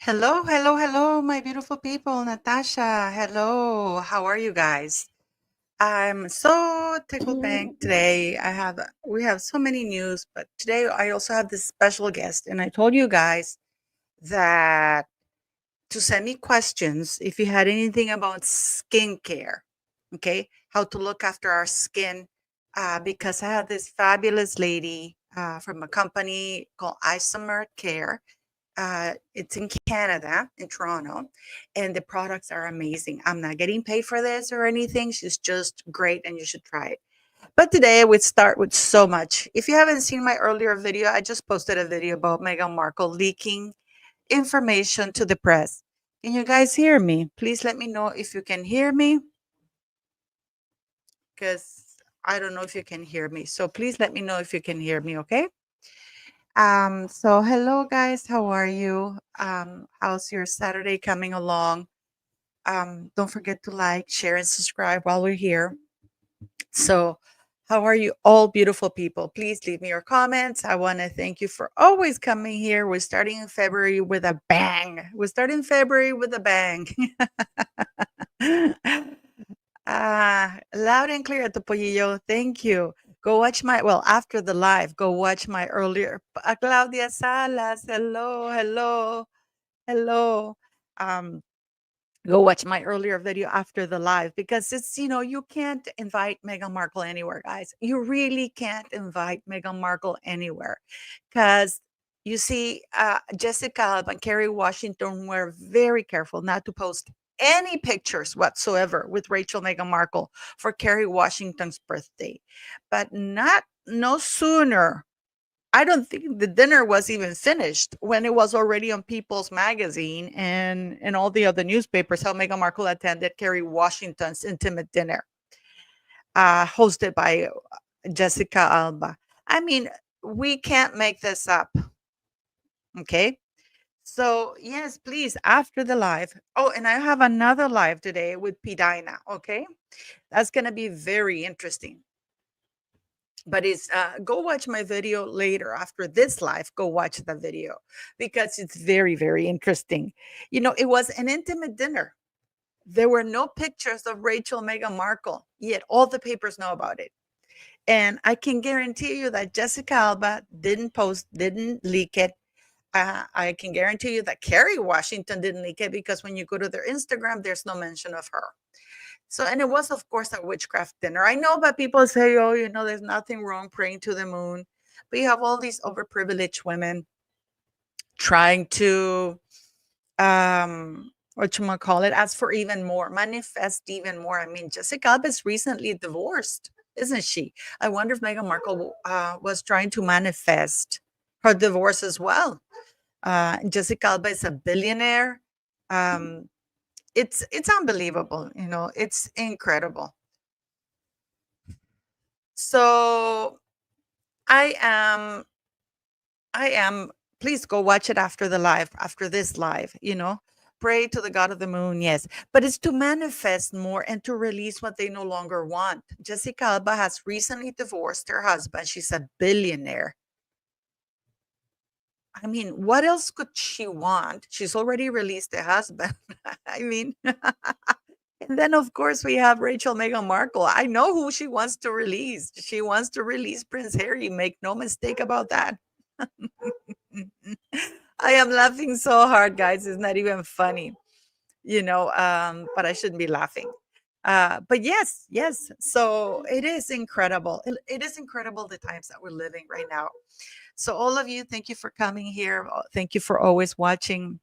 Hello, hello, hello, my beautiful people. Natasha, hello. How are you guys? I'm so tickled pink today. We have so many news, but today I also have this special guest, and I told you guys that to send me questions if you had anything about skincare, okay, how to look after our skin, because I had this fabulous lady from a company called Isomer Care. It's in Canada, in Toronto, and the products are amazing. I'm not getting paid for this or anything. She's just great, and you should try it. But today, I would start with so much. If you haven't seen my earlier video, I just posted a video about Meghan Markle leaking information to the press. Can you guys hear me? Please let me know if you can hear me, because I don't know if you can hear me. So please let me know if you can hear me, okay? So hello guys, how are you? How's your Saturday coming along? Don't forget to like, share, and subscribe while we're here. So, how are you all beautiful people? Please leave me your comments. I want to thank you for always coming here. We're starting in February with a bang. We're starting February with a bang. Loud and clear, Topollillo. Thank you. Go watch after the live, go watch my earlier. Claudia Salas. Hello, hello, hello. Um, Go watch my earlier video after the live because you can't invite Meghan Markle anywhere, guys. You really can't invite Meghan Markle anywhere because you see, Jessica Alba and Kerry Washington were very careful not to post any pictures whatsoever with Rachel Meghan Markle for Kerry Washington's birthday. But not no sooner, I don't think the dinner was even finished when it was already on People's Magazine and all the other newspapers how Meghan Markle attended Kerry Washington's intimate dinner, hosted by Jessica Alba. I mean, we can't make this up, okay? So yes, please after the live. Oh, and I have another live today with Pidina. Okay, that's gonna be very interesting. But it's go watch my video later after this live. Go watch the video because it's very, very interesting. It was an intimate dinner. There were no pictures of Rachel Meghan Markle, yet all the papers know about it. And I can guarantee you that Jessica Alba didn't leak it. I can guarantee you that Kerry Washington didn't leak it because when you go to their Instagram, there's no mention of her. So, and it was, of course, a witchcraft dinner. I know, but people say, oh, there's nothing wrong praying to the moon. But you have all these overprivileged women trying to, what you might call it, ask for even more, manifest even more. I mean, Jessica Alba is recently divorced, isn't she? I wonder if Meghan Markle was trying to manifest her divorce as well. Jessica Alba is a billionaire. Um, it's unbelievable, it's incredible. So I am I am please go watch it after the live, after this live. Pray to the God of the moon, yes. But it's to manifest more and to release what they no longer want. Jessica Alba has recently divorced her husband. She's a billionaire. I mean, what else could she want? She's already released the husband. I mean, and then of course we have Rachel Meghan Markle. I know who she wants to release. She wants to release Prince Harry. Make no mistake about that. I am laughing so hard, guys. It's not even funny, but I shouldn't be laughing. But yes, yes. So it is incredible. It is incredible the times that we're living right now. So all of you, thank you for coming here. Thank you for always watching.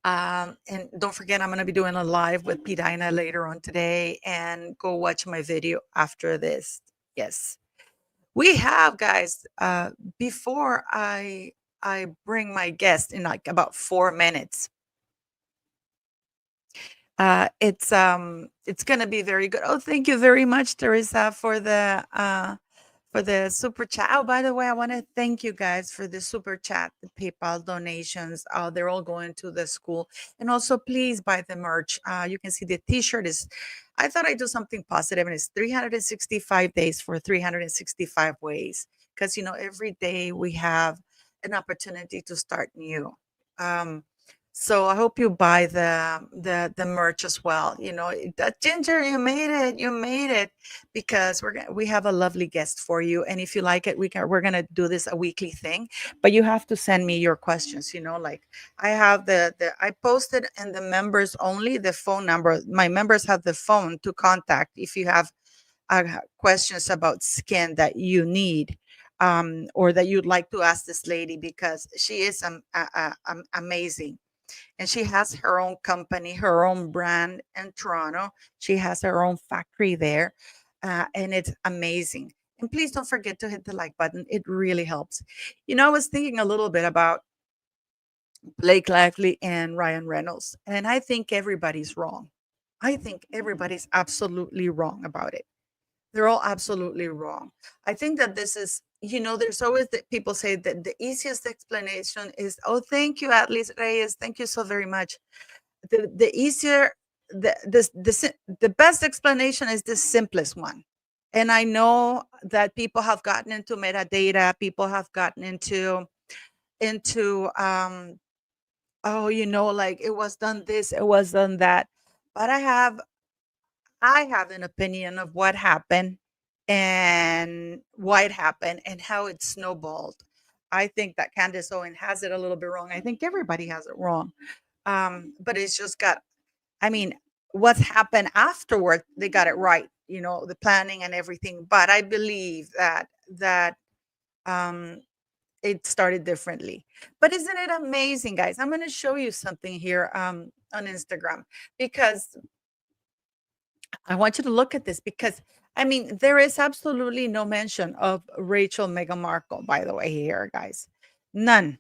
And don't forget, I'm going to be doing a live with Pidina later on today, and go watch my video after this. Yes, we have, guys. Before I bring my guest in like about 4 minutes. It's gonna be very good. Oh, thank you very much, Teresa, for the super chat. Oh, by the way, I want to thank you guys for the super chat, the PayPal donations. They're all going to the school, and also please buy the merch. You can see the T-shirt is. I thought I'd do something positive, and it's 365 days for 365 ways, because every day we have an opportunity to start new. Um, So I hope you buy the merch as well. That Ginger, you made it. You made it because we have a lovely guest for you. And if you like it, we're gonna do this a weekly thing. But you have to send me your questions. Like I have I posted in the members only the phone number. My members have the phone to contact if you have questions about skin that you need. Or that you'd like to ask this lady because she is amazing, and she has her own company, her own brand in Toronto. She has her own factory there, and it's amazing. And please don't forget to hit the like button. It really helps. I was thinking a little bit about Blake Lively and Ryan Reynolds, and I think everybody's wrong. I think everybody's absolutely wrong about it. They're all absolutely wrong. I think that this is, there's always people say that the easiest explanation is, oh, thank you, Atlas Reyes. Thank you so very much. The easier, the best explanation is the simplest one. And I know that people have gotten into metadata, people have gotten into oh, like it was done this, it was done that. But I have an opinion of what happened and why it happened and how it snowballed. I think that Candace Owen has it a little bit wrong. I think everybody has it wrong. But it's just I mean, what's happened afterward, they got it right, the planning and everything. But I believe that um, it started differently. But isn't it amazing, guys? I'm going to show you something here on Instagram because I want you to look at this because there is absolutely no mention of Rachel Meghan Markle, by the way, here, guys. None.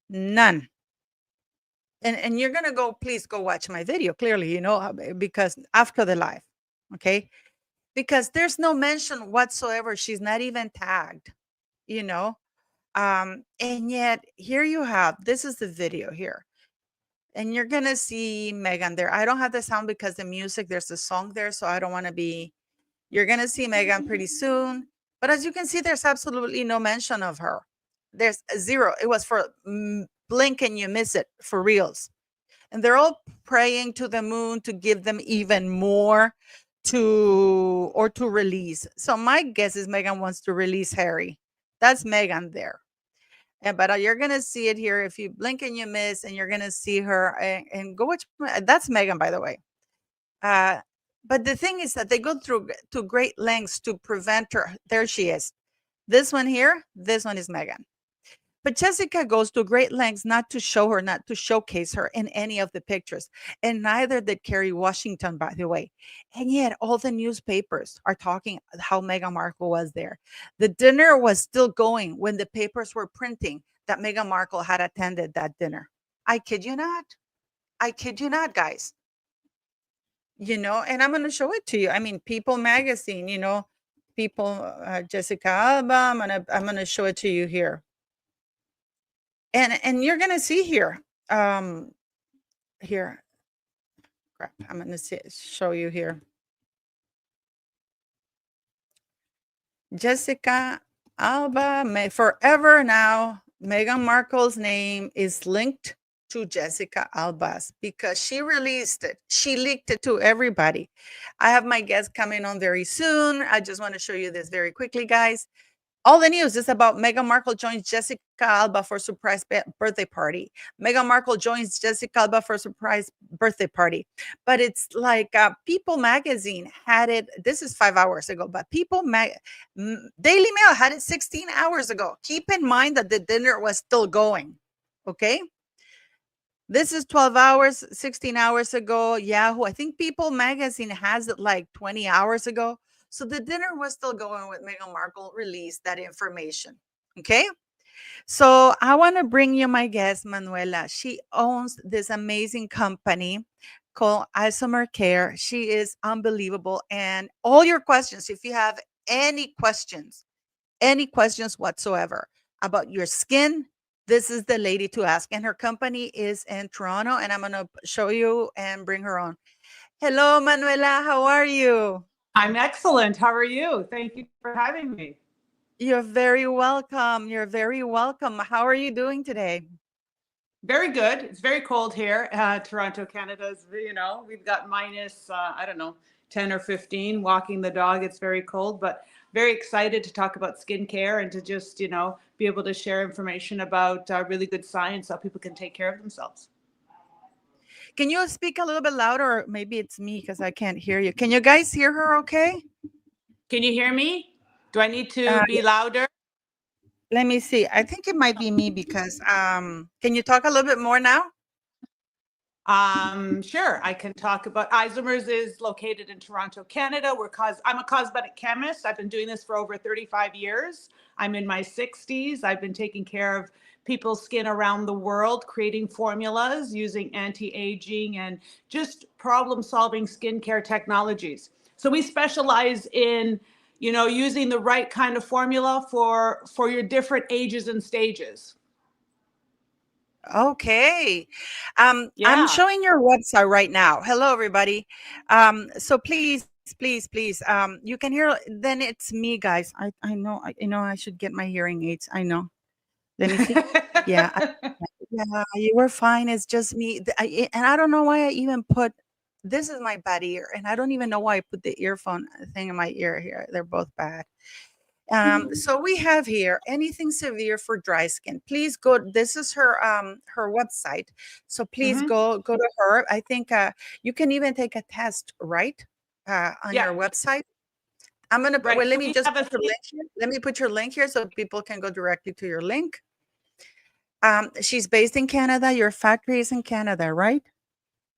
None. And you're gonna please go watch my video, clearly, because after the live, okay? Because there's no mention whatsoever. She's not even tagged, you know. And yet here you have this is the video here. And you're gonna see Megan there. I don't have the sound because the music, there's a song there, so I don't want to be. You're going to see Megan pretty soon. But as you can see, there's absolutely no mention of her. There's a zero. It was for blink and you miss it for reals. And they're all praying to the moon to give them even more to release. So my guess is Megan wants to release Harry. That's Megan there. But you're gonna see it here if you blink and you miss, and you're gonna see her and go watch. That's Megan, by the way. Uh, but the thing is that they go through to great lengths to prevent her. There she is. This one here, this one is Megan. But Jessica goes to great lengths not to show her, not to showcase her in any of the pictures. And neither did Kerry Washington, by the way. And yet all the newspapers are talking how Meghan Markle was there. The dinner was still going when the papers were printing that Meghan Markle had attended that dinner. I kid you not. I kid you not, guys. And I'm going to show it to you. People magazine, people, Jessica Alba, I'm going to show it to you here. And you're going to see here, here, crap, I'm going to show you here. Jessica Alba, may forever now, Meghan Markle's name is linked to Jessica Alba's because she released it. She leaked it to everybody. I have my guest coming on very soon. I just want to show you this very quickly, guys. All the news is about Meghan Markle joins Jessica Alba for surprise birthday party. Meghan Markle joins Jessica Alba for surprise birthday party. But it's like People Magazine had it. This is 5 hours ago, but Daily Mail had it 16 hours ago. Keep in mind that the dinner was still going. Okay. This is 12 hours, 16 hours ago. Yahoo. I think People Magazine has it like 20 hours ago. So the dinner was still going with Meghan Markle released that information. Okay. So I want to bring you my guest, Manuela. She owns this amazing company called Isomer Care. She is unbelievable. And all your questions, if you have any questions whatsoever about your skin, this is the lady to ask. And her company is in Toronto. And I'm going to show you and bring her on. Hello, Manuela. How are you? I'm excellent. How are you? Thank you for having me. You're very welcome. You're very welcome. How are you doing today? Very good. It's very cold here. Toronto, Canada's, we've got minus, I don't know, 10 or 15 walking the dog. It's very cold, but very excited to talk about skincare and to just, be able to share information about really good science so people can take care of themselves. Can you speak a little bit louder? Or maybe it's me because I can't hear you. Can you guys hear her okay? Can you hear me? Do I need to Uh, be louder? Let me see. I think it might be me because can you talk a little bit more now? Sure. I can talk about Isomers is located in Toronto, Canada. I'm a cosmetic chemist. I've been doing this for over 35 years. I'm in my 60s. I've been taking care of people's skin around the world, creating formulas using anti-aging and just problem-solving skincare technologies. So we specialize in, using the right kind of formula for your different ages and stages. Okay. I'm Yeah. showing your website right now. Hello, everybody. So please, you can hear. Then it's me, guys. I know. I should get my hearing aids. I know. Let me see. Yeah, yeah. You were fine. It's just me. And I don't know why I even put. This is my bad ear, and I don't even know why I put the earphone thing in my ear here. They're both bad. So we have here anything severe for dry skin. Please go. This is her website. So please Hmm. go to her. I think you can even take a test, right? On Yeah. your website. I'm gonna Right. well. So Let me we just have put a your link here. Let me put your link here so people can go directly to your link. She's based in Canada. Your factory is in Canada, right?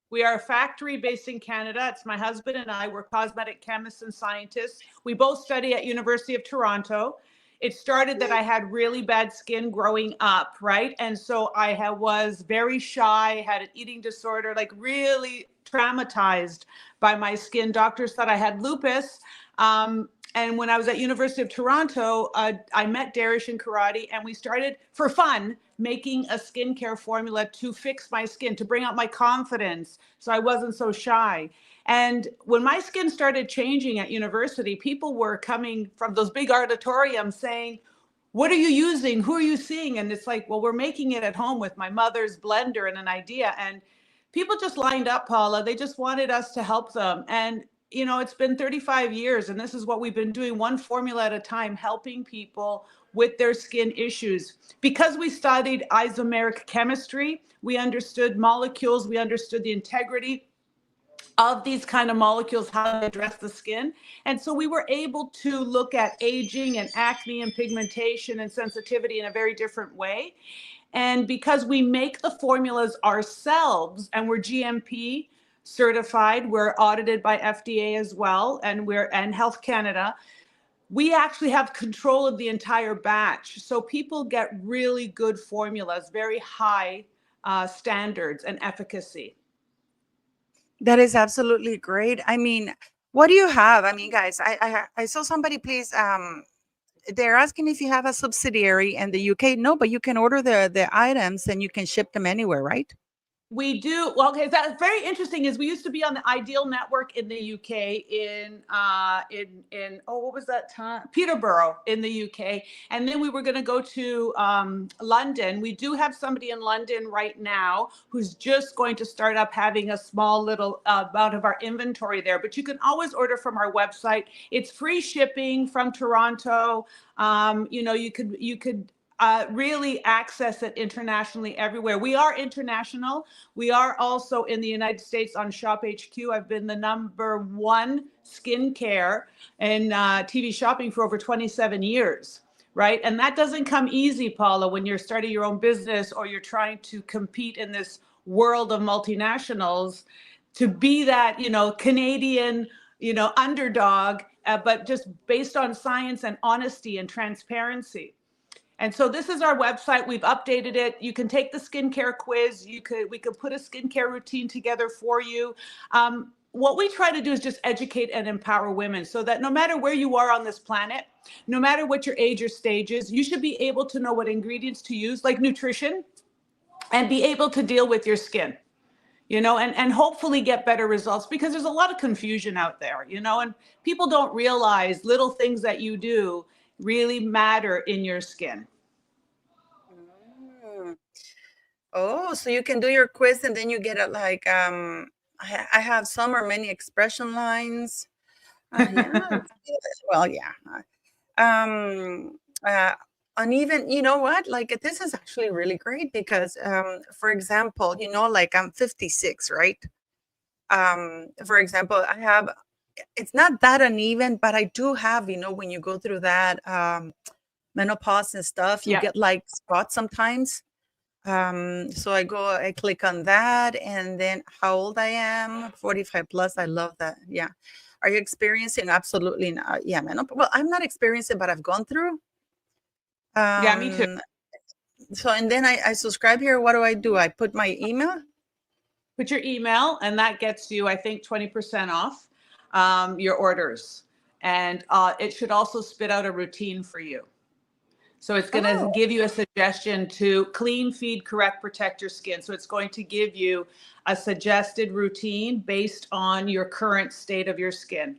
We are a factory based in Canada. It's my husband and I. We're cosmetic chemists and scientists. We both study at University of Toronto. It started that I had really bad skin growing up, right? And so was very shy, had an eating disorder, like really traumatized by my skin. Doctors thought I had lupus. And when I was at University of Toronto, I met Darish and Karate, and we started for fun making a skincare formula to fix my skin, to bring out my confidence so I wasn't so shy. And when my skin started changing at university, people were coming from those big auditoriums saying, what are you using? Who are you seeing? And it's like, well, we're making it at home with my mother's blender and an idea. And people just lined up, Paula. They just wanted us to help them. And, it's been 35 years, and this is what we've been doing, one formula at a time, helping people with their skin issues. Because we studied isomeric chemistry, we understood molecules, we understood the integrity of these kind of molecules, how they address the skin. And so we were able to look at aging and acne and pigmentation and sensitivity in a very different way. And because we make the formulas ourselves and we're GMP certified, we're audited by FDA as well, and Health Canada, we actually have control of the entire batch. So people get really good formulas, very high standards and efficacy. That is absolutely great. I mean, what do you have? I mean, guys, I saw somebody please they're asking if you have a subsidiary in the UK. No, but you can order the items and you can ship them anywhere, right? We do. Well, okay, that's very interesting. Is we used to be on the Ideal Network in the UK in what was that time? Peterborough in the UK, and then we were going to go to London. We do have somebody in London right now who's just going to start up having a small little amount of our inventory there. But you can always order from our website. It's free shipping from Toronto. You could really access it internationally everywhere. We are international. We are also in the United States on Shop HQ. I've been the #1 skincare and TV shopping for over 27 years, right? And that doesn't come easy, Paula, when you're starting your own business or you're trying to compete in this world of multinationals, to be that, Canadian, underdog, but just based on science and honesty and transparency. And so this is our website. We've updated it. You can take the skincare quiz. We could put a skincare routine together for you. What we try to do is just educate and empower women so that no matter where you are on this planet, no matter what your age or stage is, you should be able to know what ingredients to use, like nutrition, and be able to deal with your skin, and hopefully get better results, because there's a lot of confusion out there, and people don't realize little things that you do really matter in your skin. Mm. Oh, so you can do your quiz and then you get it like I have some or many expression lines. Yeah, it's good. Well, yeah. Um, uh, Uneven. You know what? Like this is actually really great because, for example, like I'm 56, right? For example, I have. It's not that uneven, but I do have. When you go through that menopause and stuff, you Yeah. get like spots sometimes. So I click on that, and then how old I am, 45 plus. I love that. Yeah. Are you experiencing? Absolutely not. Yeah, menopause. Well, I'm not experiencing, but I've gone through. Yeah, me too. Um, so, and then I subscribe here. What do I do? I put my email. Put your email, and that gets you, I think, 20% off your orders. And it should also spit out a routine for you. So it's going to Oh, give you a suggestion to clean, feed, correct, protect your skin. So it's going to give you a suggested routine based on your current state of your skin.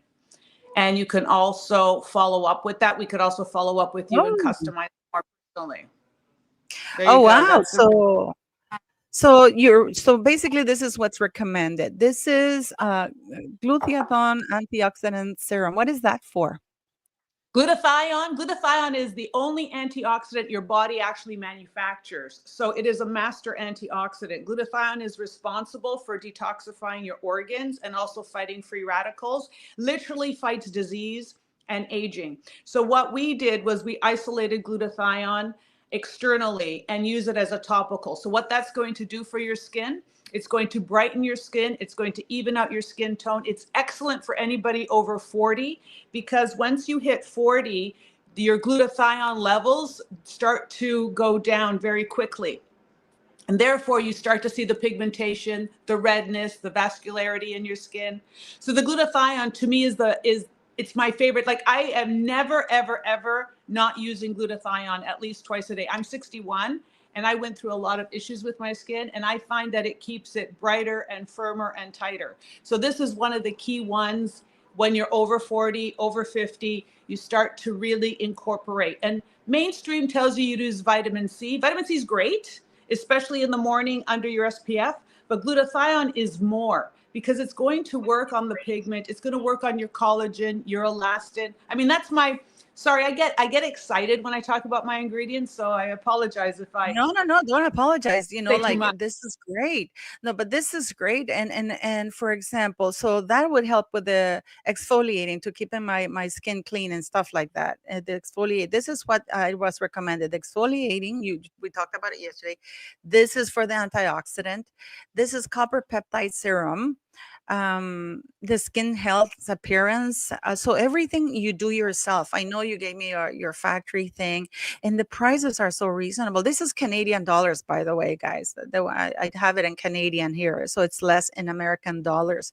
And you can also follow up with that. We could also follow up with you and oh, customize more personally. There you oh, go. wow. That's the So basically this is what's recommended. This is glutathione antioxidant serum. What is that for? glutathione. Glutathione is the only antioxidant your body actually manufactures. So it is a master antioxidant. Glutathione is responsible for detoxifying your organs and also fighting free radicals, literally fights disease and aging. So what we did was we isolated glutathione externally and use it as a topical. So what that's going to do for your skin, it's going to brighten your skin. It's going to even out your skin tone. It's excellent for anybody over 40 because once you hit 40, your glutathione levels start to go down very quickly. And therefore, you start to see the pigmentation, the redness, the vascularity in your skin. So the glutathione to me it's my favorite. Like I am never, ever, ever not using glutathione at least twice a day. I'm 61 and I went through a lot of issues with my skin and I find that it keeps it brighter and firmer and tighter. So this is one of the key ones when you're over 40, over 50, you start to really incorporate. And mainstream tells you you use vitamin C. Vitamin C is great, especially in the morning under your SPF. But glutathione is more because it's going to work on the pigment. It's going to work on your collagen, your elastin. I mean, that's my, sorry, I get excited when I talk about my ingredients. So I apologize if I No, no, no, don't apologize. say too Like much. this is great. No, but this is great. And for example, so that would help with the exfoliating to keeping my skin clean and stuff like that. The exfoliate. This is what I was recommended. Exfoliating. We talked about it yesterday. This is for the antioxidant. This is copper peptide serum. The skin health appearance. So everything you do yourself. I know you gave me your factory thing, and the prices are so reasonable. This is Canadian dollars, by the way, guys. I have it in Canadian here, so it's less in American dollars.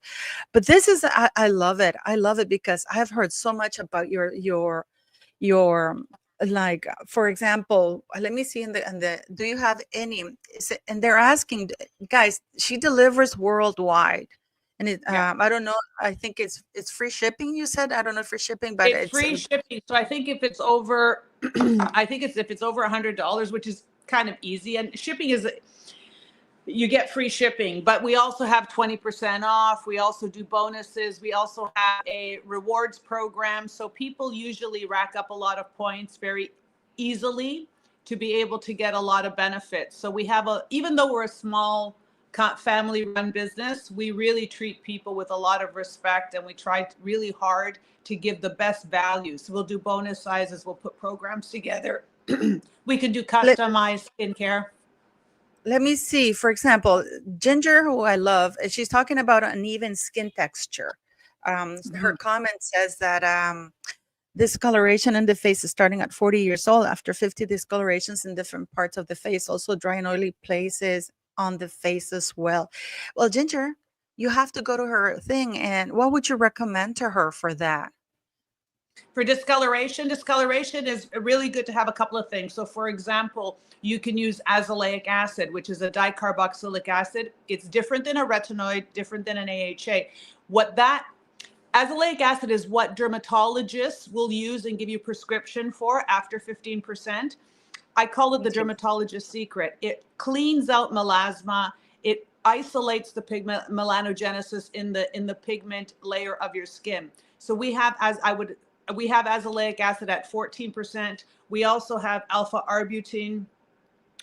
But this is I love it. I love it because I've heard so much about your like for example, let me see in the do you have any and they're asking guys, she delivers worldwide. And Yeah. I don't know. I think it's free shipping. You said I don't know free shipping, but It's it's free shipping. So I think if it's over, I think it's if it's over $100, which is kind of easy, and shipping is you get free shipping, but we also have 20% off. We also do bonuses. We also have a rewards program. So people usually rack up a lot of points very easily to be able to get a lot of benefits. So we have even though we're a small family run business, we really treat people with a lot of respect and we try really hard to give the best value. So we'll do bonus sizes. We'll put programs together. We can do customized skincare. let me see. For example, Ginger, who I love, she's talking about uneven skin texture. Her Mhm. comment says that discoloration in the face is starting at 40 years old. After 50, discolorations in different parts of the face, also dry and oily places on the face as well. Well, Ginger, you have to go to her thing. And what would you recommend to her for that? For discoloration is really good to have a couple of things. So for example, you can use azelaic acid, which is a dicarboxylic acid. It's different than a retinoid, different than an AHA. What that Azelaic acid is what dermatologists will use and give you prescription for after 15%. I call it the Thank you. dermatologist's secret. It cleans out melasma. It isolates the pigment melanogenesis in the pigment layer of your skin. So we have azelaic acid at 14%. We also have alpha arbutin,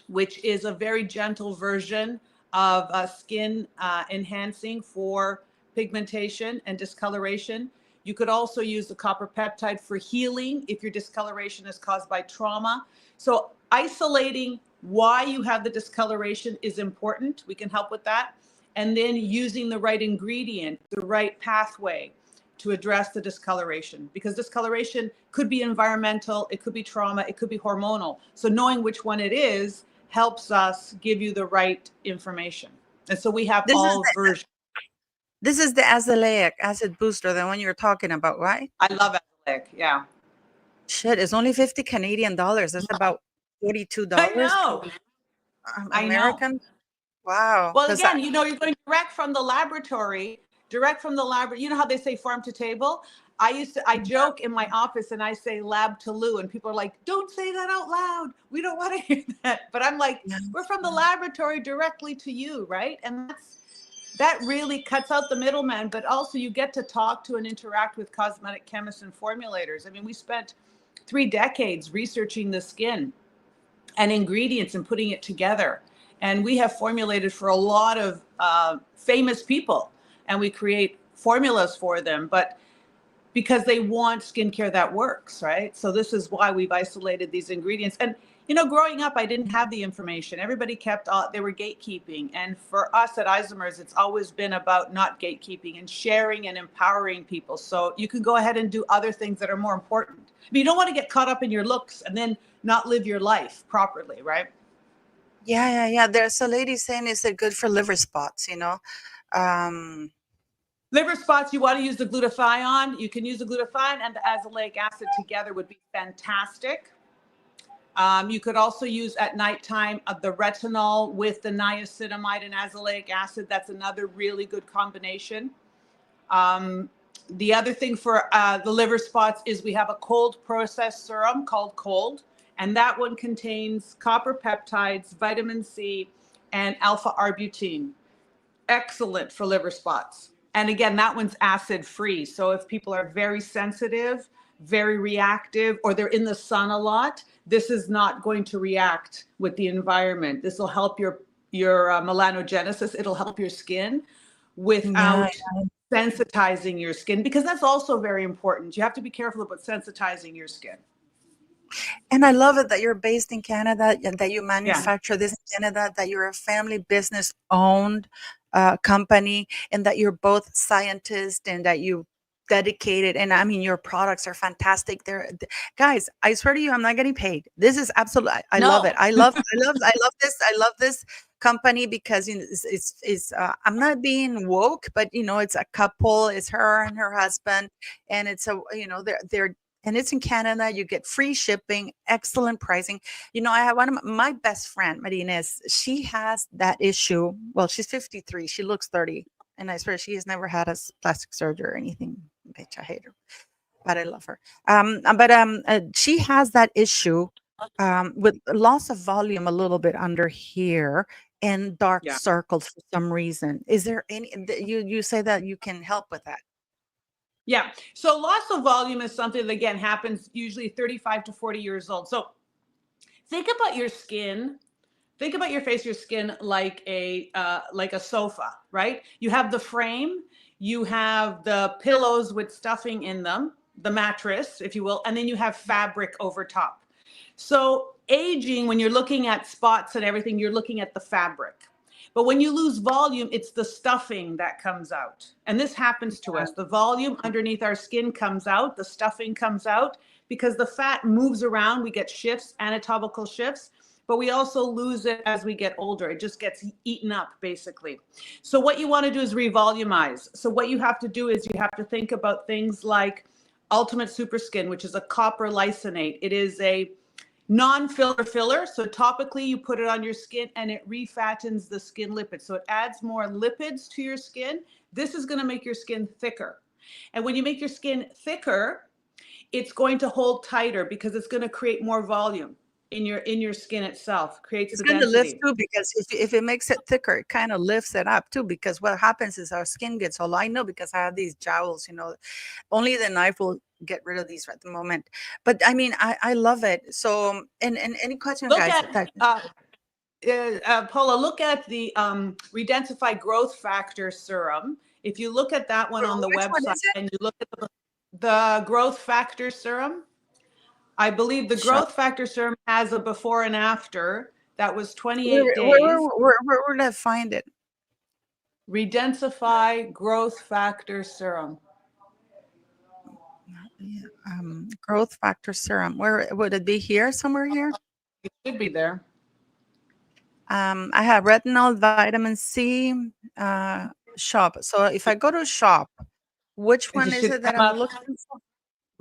which is a very gentle version of skin enhancing for pigmentation and discoloration. You could also use the copper peptide for healing if your discoloration is caused by trauma. So isolating why you have the discoloration is important. We can help with that. And then using the right ingredient, the right pathway to address the discoloration, because discoloration could be environmental, it could be trauma, it could be hormonal. So knowing which one it is helps us give you the right information. And so we have This is all versions. this is the azelaic acid booster, the one you're talking about, right? I love azelaic. Yeah. Shit, it's only 50 Canadian dollars. That's about I $42 know. I know. American. Wow. Well, Because I again, you're going direct from the laboratory, direct from the lab. You know how they say farm to table? I joke in my office and I say lab to Lou, and people are like, don't say that out loud. We don't want to hear that. But I'm like, yeah. we're from the laboratory directly to you, right? And that really cuts out the middleman, but also you get to talk to and interact with cosmetic chemists and formulators. I mean, we spent 3 decades researching the skin and ingredients and putting it together. And we have formulated for a lot of famous people, and we create formulas for them, but because they want skincare that works, right? So this is why we've isolated these ingredients. And growing up, I didn't have the information. Everybody kept, they were gatekeeping. And for us at Isomers, it's always been about not gatekeeping and sharing and empowering people. So you can go ahead and do other things that are more important. But you don't want to get caught up in your looks and then not live your life properly, right? Yeah. There's a lady saying, is it good for liver spots, Um, Liver spots, you want to use the glutathione. You can use the glutathione and the azelaic acid together would be fantastic. You could also use at nighttime the retinol with the niacinamide and azelaic acid. That's another really good combination. The other thing for the liver spots is we have a cold processed serum called Cold, and that one contains copper peptides, vitamin C, and alpha arbutin. Excellent for liver spots. And again, that one's acid free. So if people are very sensitive, very reactive, or they're in the sun a lot, this is not going to react with the environment. This will help your melanogenesis. It'll help your skin yeah. without sensitizing your skin, because that's also very important. You have to be careful about sensitizing your skin. And I love it that you're based in Canada and that you Yeah. manufacture this in Canada, that you're a family business owned company, and that you're both scientists and that you dedicated. And I mean, your products are fantastic. Guys, I swear to you, I'm not getting paid. This is absolutely, I love it. No. I love this company because I'm not being woke, but it's a couple, it's her and her husband, and it's they're and it's in Canada. You get free shipping, excellent pricing. I have one of my best friend, Marines. She has that issue. Well, she's 53. She looks 30. And I swear she has never had a plastic surgery or anything. Bitch, I hate her, but I love her. She has that issue with loss of volume a little bit under here and dark Yeah. circles for some reason. Is there you say that you can help with that? Yeah. So loss of volume is something that, again, happens usually 35 to 40 years old. So think about your skin. Think about your face, your skin like a sofa, right? You have the frame, you have the pillows with stuffing in them, the mattress, if you will, and then you have fabric over top. So aging, when you're looking at spots and everything, you're looking at the fabric. But when you lose volume, it's the stuffing that comes out. And this happens to us. The volume underneath our skin comes out, the stuffing comes out because the fat moves around. We get shifts, anatomical shifts, but we also lose it as we get older. It just gets eaten up, basically. So what you want to do is revolumize. So what you have to do is you have to think about things like Ultimate Super Skin, which is a copper lysonate. It is a non-filler filler. So topically you put it on your skin and it refattens the skin lipids. So it adds more lipids to your skin. This is going to make your skin thicker. And when you make your skin thicker, it's going to hold tighter because it's going to create more volume. in your skin itself, creates It's the gonna lift density. too because if it makes it thicker, it kind of lifts it up too. Because what happens is our skin gets all. I know because I have these jowls. Only the knife will get rid of these at the moment. But I mean, I love it. So and any question, Look guys? at That Paula, look at the Redensify Growth Factor Serum. If you look at that one on the which one website is it? and you look at the Growth Factor Serum, I believe the Shop. Growth Factor Serum has a before and after. That was Where 28 where where days. where, where would I find it? Redensify Growth Factor Serum. Yeah, growth factor serum. Where would it be? Here, somewhere here. It should be there. I have retinol, vitamin C, shop. So if I go to shop, which It one is should it that come I'm up looking for?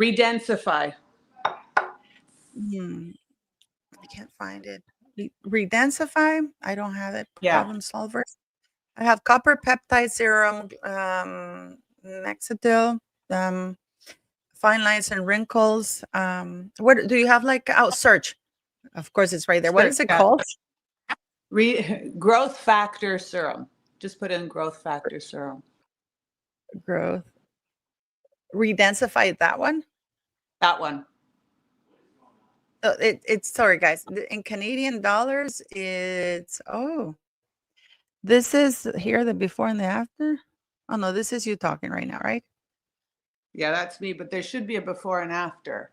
Redensify. Hmm, I can't find it. Redensify? I don't have it. Yeah. Problem solvers. I have copper peptide serum, Mexidil, um, fine lines and wrinkles. What do you have? Like, oh, search. Of course, it's right there. What Search, is it yeah. called? Growth Factor Serum. Just put in Growth Factor Serum. Growth. Redensify that one. That one. It's sorry, guys. In Canadian dollars, it's this is here the before and the after. Oh no, this is you talking right now, right? Yeah, that's me, but there should be a before and after.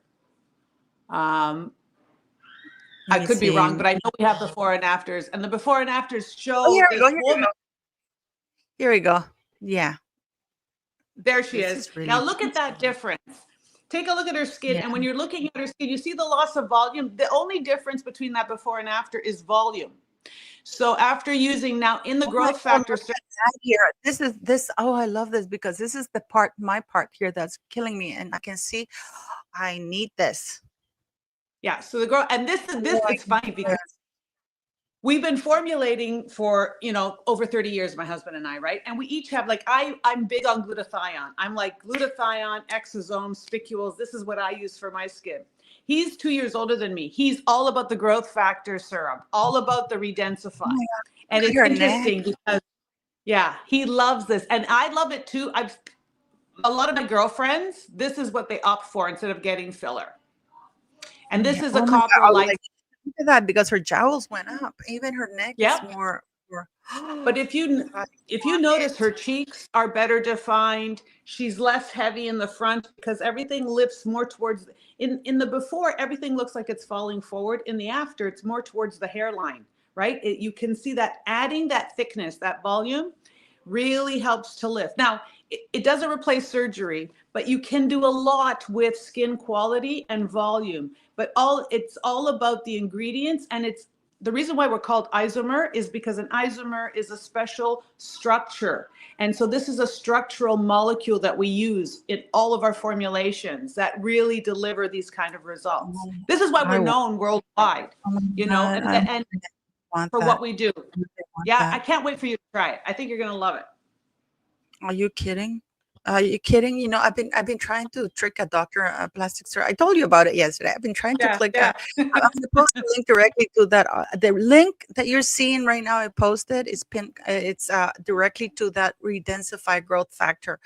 Um, Let I me could be wrong, see. but I know we have before and afters, and the before and afters Oh, show here we go. this Here we woman. go. Here we go. Yeah, There she this is. is really Now look at nice. that difference. Take a look at her skin, Yeah. and when you're looking at her skin, you see the loss of volume. The only difference between that before and after is volume. So after using now in the Oh my growth God, factor, look at that here. This is this. Oh, I love this because this is the part, my part here that's killing me, and I can see I need this. yeah. So the growth, and this Oh, I it's need funny because this. we've been formulating for over 30 years, my husband and I, right? And we each have like I'm big on glutathione. I'm like glutathione, exosomes, spicules. This is what I use for my skin. He's 2 years older than me. He's all about the growth factor serum, all about the Oh Redensify. my God, And look at it's her neck. interesting because yeah, he loves this. And I love it too. I've a lot of my girlfriends, this is what they opt for instead of getting filler. And this Yeah. is a Oh my God. copper Oh, light. like, look at that because her jowls went up. Even her neck is Yep. more. But I if you want notice, it. her cheeks are better defined. She's less heavy in the front because everything lifts more towards in the before. Everything looks like it's falling forward. In the after, it's more towards the hairline, right? You can see that adding that thickness, that volume, really helps to lift. Now, it doesn't replace surgery, but you can do a lot with skin quality and volume. But it's all about the ingredients, and it's the reason why we're called isomer is because an isomer is a special structure. And so this is a structural molecule that we use in all of our formulations that really deliver these kind of results. Oh, This is why I we're want. known worldwide, Oh my God, I and want for that. what we do. I really want Yeah, I that. can't wait for you to try it. I think you're going to love it. Are you kidding? Are you kidding? I've been trying to trick a doctor, a plastic surgeon. I told you about it yesterday. I've been trying to Yeah, click. yeah. I'm supposed to link directly to that. The link that you're seeing right now, I posted is pin. It's directly to that redensify growth factor.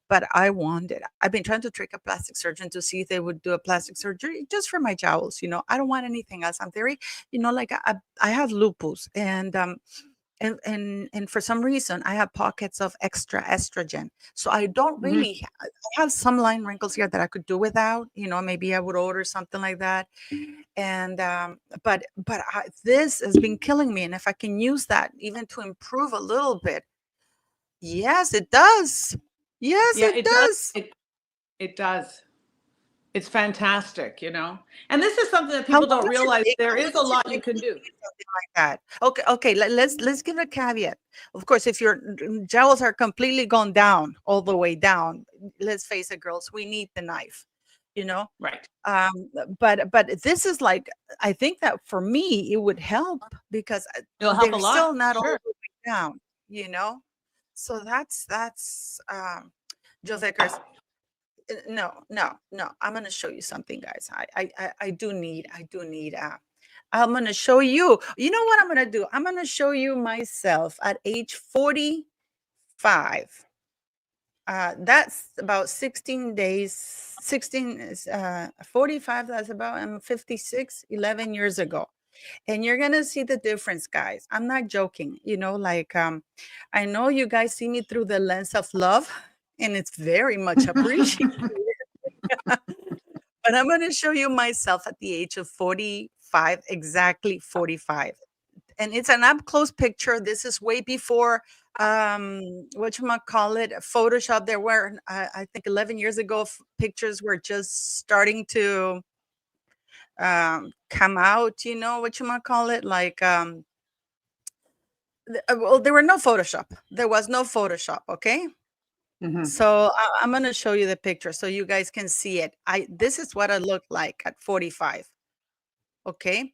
But I want it. I've been trying to trick a plastic surgeon to see if they would do a plastic surgery just for my jowls. I don't want anything else. I'm very, like I have lupus, and for some reason I have pockets of extra estrogen, so I don't Mhm. really I have some line wrinkles here that I could do without. Maybe I would order something like that. And this has been killing me, and if I can use that even to improve a little bit. Yes, it does. Yes, Yeah, it it does. does. It does. It's fantastic. And this is something that How people long don't does it realize. take? There How long is a does it lot you take can to do. create something like that? Okay, okay. Let's give a caveat. Of course, if your jowls are completely gone down, all the way down, let's face it, girls, we need the knife. You know. Right. Um, but this is like, I think that for me it would help because It'll help a they're lot. still not all Sure. the way down. You know. So that's Joe Vickers. No, no, no. I'm gonna show you something, guys. I do need I'm going to show you. You know what I'm going to do? I'm going to show you myself at age 45. That's about 16 days. 16 is 45. That's about 56, 11 years ago. And you're going to see the difference, guys. I'm not joking. I know you guys see me through the lens of love, and it's very much appreciated. But I'm going to show you myself at the age of 45, exactly 45. And it's an up close picture. This is way before what you might call it, Photoshop. There were, I think, 11 years ago, pictures were just starting to come out. You know what you might call it, well, there were no Photoshop. There was no Photoshop. Okay. Mhm. So I'm going to show you the picture so you guys can see it. This is what I look like at 45. Okay.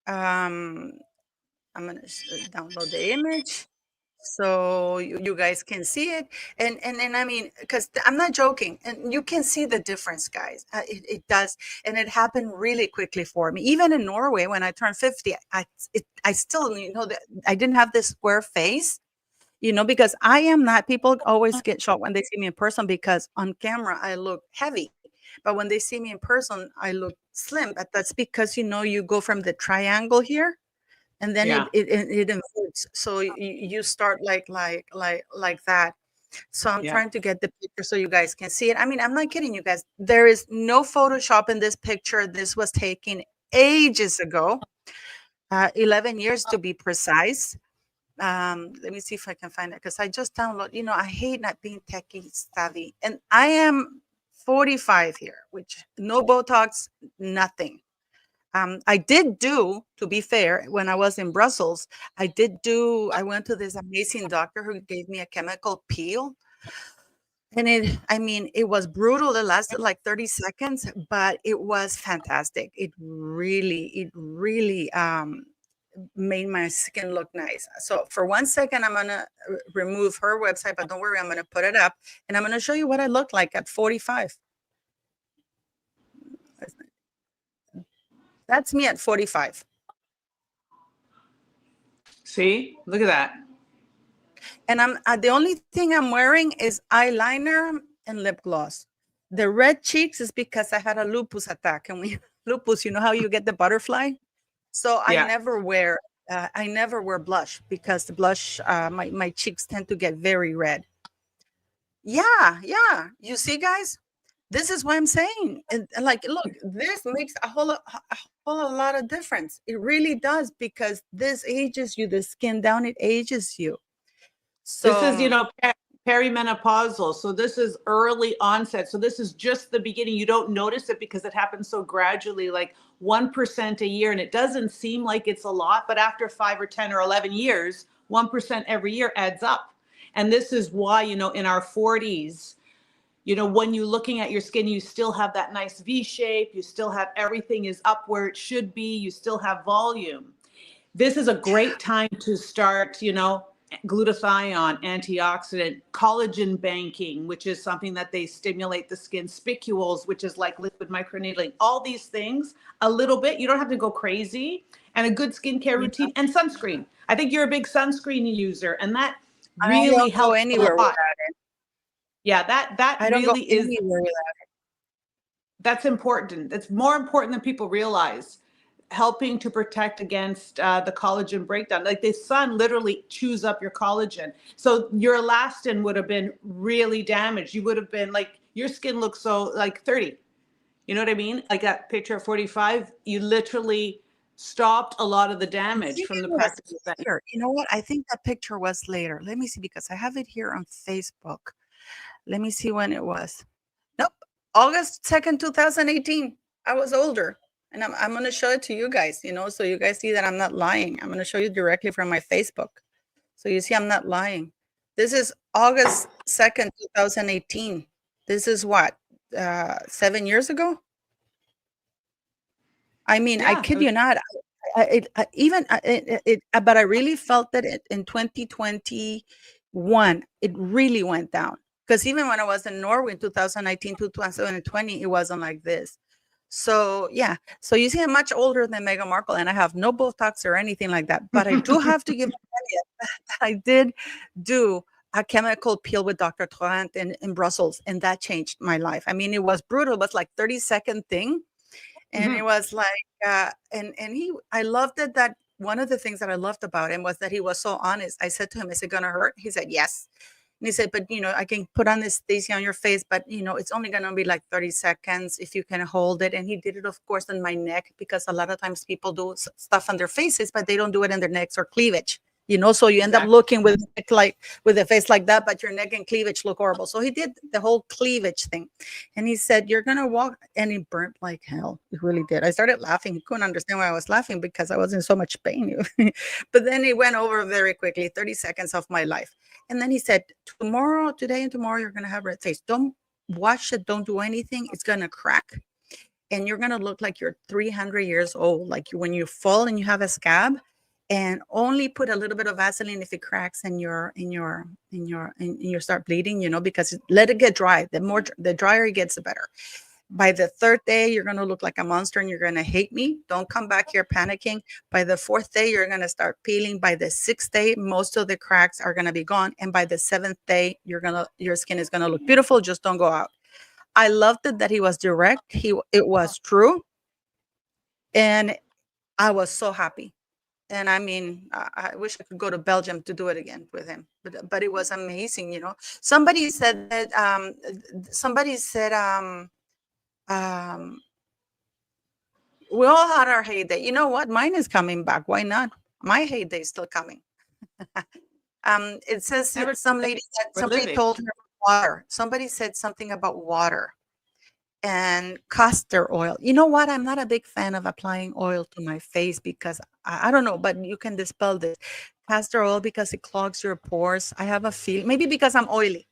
Um, I'm going to download the image so you guys can see it. And I mean, because I'm not joking, and you can see the difference, guys. It does. And it happened really quickly for me. Even in Norway, when I turned 50, I still, I didn't have this square face, because I am not, people always get shocked when they see me in person because on camera I look heavy. But when they see me in person, I look slim. But that's because, you go from the triangle here, and then it Yeah. it it inverts. So you start like that. So I'm Yeah. trying to get the picture so you guys can see it. I mean, I'm not kidding you guys. There is no Photoshop in this picture. This was taken ages ago, 11 years to be precise. Let me see if I can find it because I just download. I hate not being techie savvy, and I am 45 here, which no Botox, nothing. I did do, to be fair, when I was in Brussels, I went to this amazing doctor who gave me a chemical peel. And I mean, it was brutal. It lasted like 30 seconds, but it was fantastic. It really made my skin look nice. So for 1 second, I'm gonna remove her website, but don't worry, I'm gonna put it up and I'm gonna show you what I look like at 45. That's me at 45. See? Look at that. And I'm the only thing I'm wearing is eyeliner and lip gloss. The red cheeks is because I had a lupus attack, and we lupus, you know how you get the butterfly? So I Yeah. never wear blush because the blush, my cheeks tend to get very red. Yeah, yeah. You see, guys, this is what I'm saying. And like, look, this makes a whole lot of difference. It really does because this ages you. The skin down, it ages you. This is, So perimenopausal. So this is early onset. So this is just the beginning. You don't notice it because it happens so gradually, like 1% a year. And it doesn't seem like it's a lot, but after 5 or 10 or 11 years, 1% every year adds up. And this is why, in our 40s, when you're looking at your skin, you still have that nice V shape. You still have everything is up where it should be. You still have volume. This is a great time to start, glutathione, antioxidant, collagen banking, which is something that they stimulate the skin, spicules, which is like liquid microneedling, all these things a little bit. You don't have to go crazy, and a good skincare yeah, routine and sunscreen. I think you're a big sunscreen user, and that I really don't go helps a anywhere lot. without it. Yeah, that I don't go really is anywhere without it. that's important. It's more important than people realize. Helping to protect against the collagen breakdown. Like the sun literally chews up your collagen. So your elastin would have been really damaged. You would have been like, your skin looks so like 30. You know what I mean? Like that picture of 45, you literally stopped a lot of the I damage think from it the was practice of that. later. You know what? I think that picture was later. Let me see because I have it here on Facebook. Let me see when it was. Nope. August 2nd, 2018. I was older. And I'm going to show it to you guys, so you guys see that I'm not lying. I'm going to show you directly from my Facebook. So you see I'm not lying. This is August 2nd, 2018. This is what? 7 years ago? I mean, I Yeah. kid you not. But I really felt that in 2021, it really went down. Because even when I was in Norway in 2019, 2020, it wasn't like this. So yeah, so you see, I'm much older than Meghan Markle, and I have no Botox or anything like that. But I do have to give a caveat that I did do a chemical peel with Dr. Torrent in Brussels, and that changed my life. I mean, it was brutal, but like 30-second thing, and it Mhm. was like, and he, I loved it that one of the things that I loved about him was that he was so honest. I said to him, "Is it gonna hurt?" He said, "Yes." And he said, "But I can put anesthesia on your face, but it's only gonna be like 30 seconds if you can hold it." And he did it, of course, on my neck, because a lot of times people do stuff on their faces, but they don't do it in their necks or cleavage. So you end up Exactly. looking with like with a face like that, but your neck and cleavage look horrible. So he did the whole cleavage thing, and he said, "You're gonna walk," and it burnt like hell. It really did. I started laughing. He couldn't understand why I was laughing because I was in so much pain. But then it went over very quickly. 30 seconds of my life. And then he said, "Tomorrow, today and tomorrow, you're going to have red face. Don't wash it. Don't do anything. It's going to crack. And you're going to look like you're 300 years old. Like when you fall and you have a scab, and only put a little bit of Vaseline if it cracks and you start bleeding, because let it get dry. The drier it gets, the better. By the third day, you're going to look like a monster and you're going to hate me. Don't come back here panicking. By the fourth day, you're going to start peeling. By the sixth day, most of the cracks are going to be gone. And by the seventh day, your skin is going to look beautiful. Just don't go out." I loved it that he was direct. It was true. And I was so happy. And I mean, I wish I could go to Belgium to do it again with him. But it was amazing. Somebody said that, um, we all had our heyday. You know what? Mine is coming back. Why not? My heyday is still coming. It says Never some too lady late. said We're somebody living. told her water. Somebody said something about water and castor oil. You know what? I'm not a big fan of applying oil to my face because I don't know, but you can dispel this. Castor oil because it clogs your pores. I have a feel, maybe because I'm oily.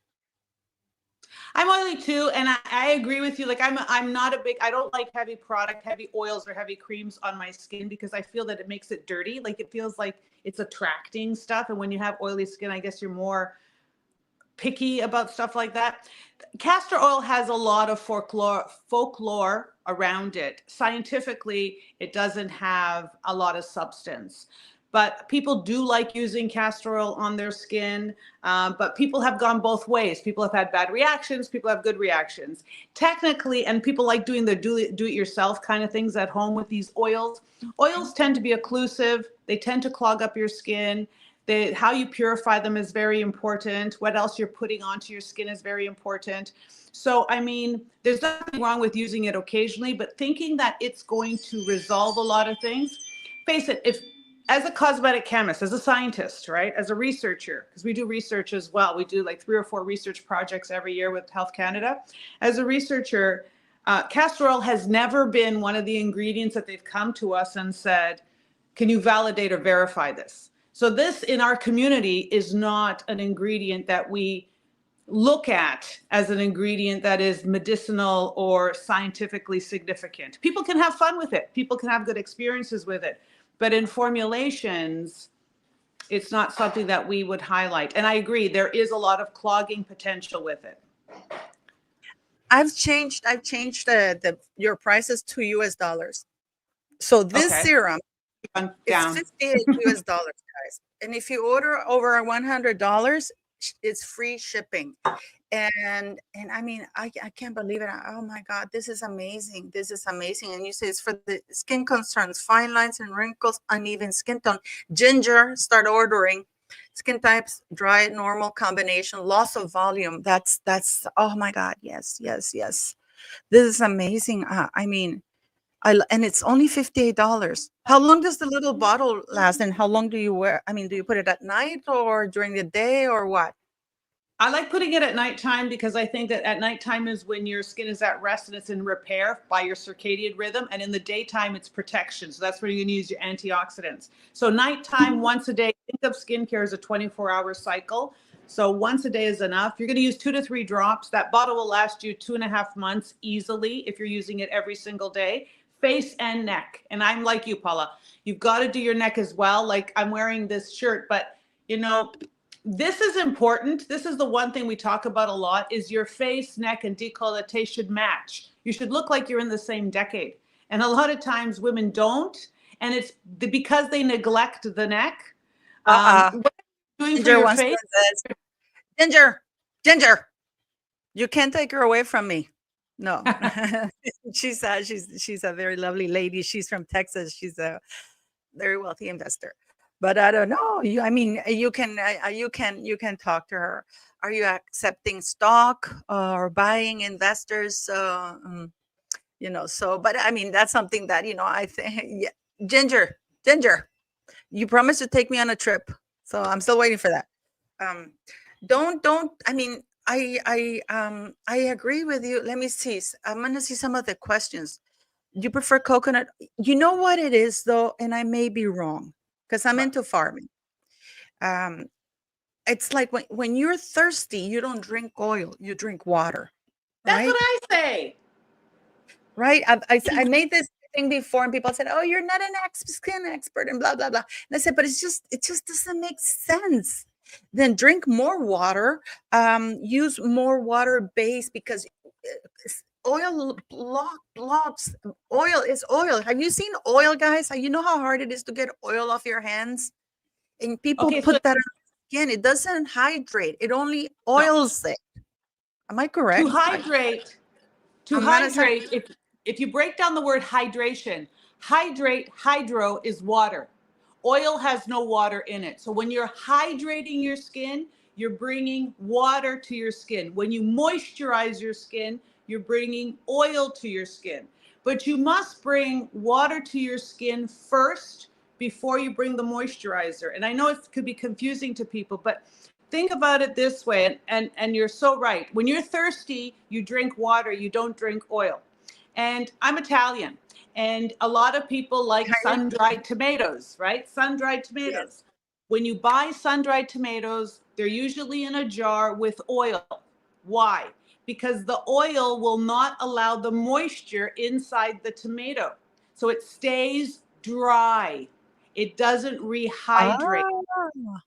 I'm oily too, and I agree with you. Like I'm not a big. I don't like heavy product, heavy oils, or heavy creams on my skin because I feel that it makes it dirty. Like it feels like it's attracting stuff, and when you have oily skin, I guess you're more picky about stuff like that. Castor oil has a lot of folklore around it. Scientifically, it doesn't have a lot of substance. But people do like using castor oil on their skin. But people have gone both ways. People have had bad reactions, people have good reactions. Technically, and people like doing the do-it-yourself kind of things at home with these oils. Oils tend to be occlusive, they tend to clog up your skin. How you purify them is very important. What else you're putting onto your skin is very important. So, I mean, there's nothing wrong with using it occasionally, but thinking that it's going to resolve a lot of things, face it, if as a cosmetic chemist, as a scientist, right, as a researcher, because we do research as well, we do like 3 or 4 research projects every year with Health Canada. As a researcher, castor oil has never been one of the ingredients that they've come to us and said, can you validate or verify this? So this in our community is not an ingredient that we look at as an ingredient that is medicinal or scientifically significant. People can have fun with it. People can have good experiences with it. But in formulations, it's not something that we would highlight. And I agree, there is a lot of clogging potential with it. I've changed the your prices to US dollars. So this Okay, serum, it's down. 58 US dollars, guys. And if you order over $100, it's free shipping. And I mean, I can't believe it. Oh my God, this is amazing. This is amazing. And you say it's for the skin concerns, fine lines and wrinkles, uneven skin tone. Ginger, start ordering. Skin types, dry, normal combination, loss of volume. That's oh my God, yes, yes, yes. This is amazing. I mean, and it's only $58. How long does the little bottle last, and how long do you wear? I mean, do you put it at night or during the day or what? I like putting it at nighttime because I think that at nighttime is when your skin is at rest and it's in repair by your circadian rhythm. And in the daytime, it's protection. So that's where you're going to use your antioxidants. So nighttime, once a day, think of skincare as a 24-hour cycle. So once a day is enough. You're going to use 2 to 3 drops. That bottle will last you 2.5 months easily if you're using it every single day. Face and neck. And I'm like you, Paula. You've got to do your neck as well. Like I'm wearing this shirt, but you know, this is important. This is the one thing we talk about a lot is your face, neck, and décolleté should match. You should look like you're in the same decade. And a lot of times women don't. And it's because they neglect the neck. Uh-uh. What are you doing for Ginger your wants to face? invest. Ginger, Ginger, you can't take her away from me. No. She's a very lovely lady. She's from Texas. She's a very wealthy investor. But I don't know. I mean, you can talk to her. Are you accepting stock or buying investors? So, but I mean, that's something that, I think, yeah. Ginger, Ginger, you promised to take me on a trip. So I'm still waiting for that. Um, don't, I mean, I agree with you. Let me see. I'm going to see some of the questions. Do you prefer coconut? You know what it is though, and I may be wrong because I'm What? into farming. Um, it's like when you're thirsty, you don't drink oil, you drink water, That's what right? I say. Right? I made this thing before, and people said, "Oh, you're not an skin expert," and blah blah blah. And I said, "But it just doesn't make sense." Then drink more water. Use more water base because oil blocks. Oil is oil. Have you seen oil, guys? You know how hard it is to get oil off your hands, and people Okay, so put that on skin. It doesn't hydrate. It only no. oils it. Am I To correct? hydrate, to I'm not a scientist. hydrate, if you break down the word hydration, hydrate, hydro is water. Oil has no water in it. So when you're hydrating your skin, you're bringing water to your skin. When you moisturize your skin, you're bringing oil to your skin. But you must bring water to your skin first before you bring the moisturizer. And I know it could be confusing to people, but think about it this way, and you're so right. When you're thirsty, you drink water, you don't drink oil. And I'm Italian, and a lot of people like sun-dried tomatoes, right? Sun-dried Yes. tomatoes. When you buy sun-dried tomatoes, they're usually in a jar with oil. Why? Because the oil will not allow the moisture inside the tomato. So it stays dry. It doesn't rehydrate. Ah.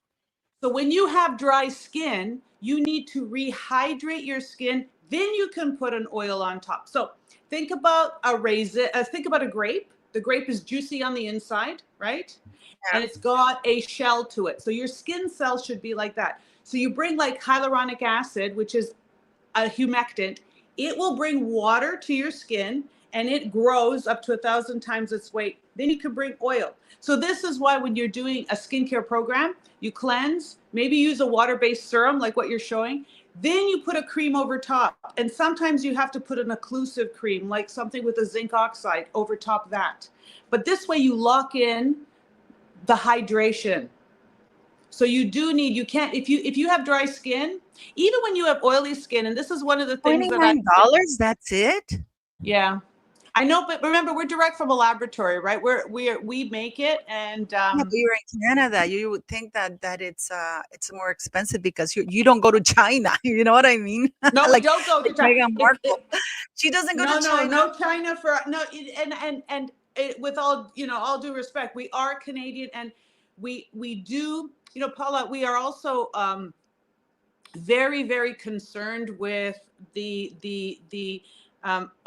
So when you have dry skin, you need to rehydrate your skin. Then you can put an oil on top. So think about a raisin. Think about a grape. The grape is juicy on the inside, right? And Yeah. it's got a shell to it. So your skin cells should be like that. So you bring like hyaluronic acid, which is a humectant. It will bring water to your skin and it grows up to 1,000 times its weight. Then you can bring oil. So this is why when you're doing a skincare program, you cleanse, maybe use a water-based serum like what you're showing. Then you put a cream over top. And sometimes you have to put an occlusive cream, like something with a zinc oxide over top that. But this way you lock in the hydration. So you do need, you can't, if you have dry skin, even when you have oily skin, and this is one of the things that I say, $29, that's it? yeah, I know, but remember, we're direct from a laboratory, right? We make it, and Yeah, but you're in Canada. You would think that it's more expensive because you don't go to China. You know what I mean? no, we Like don't go to like China. Meghan Markle. She doesn't go to China. No China for no, and it, with all all due respect, we are Canadian, and we do, Paula, we are also very, very concerned with the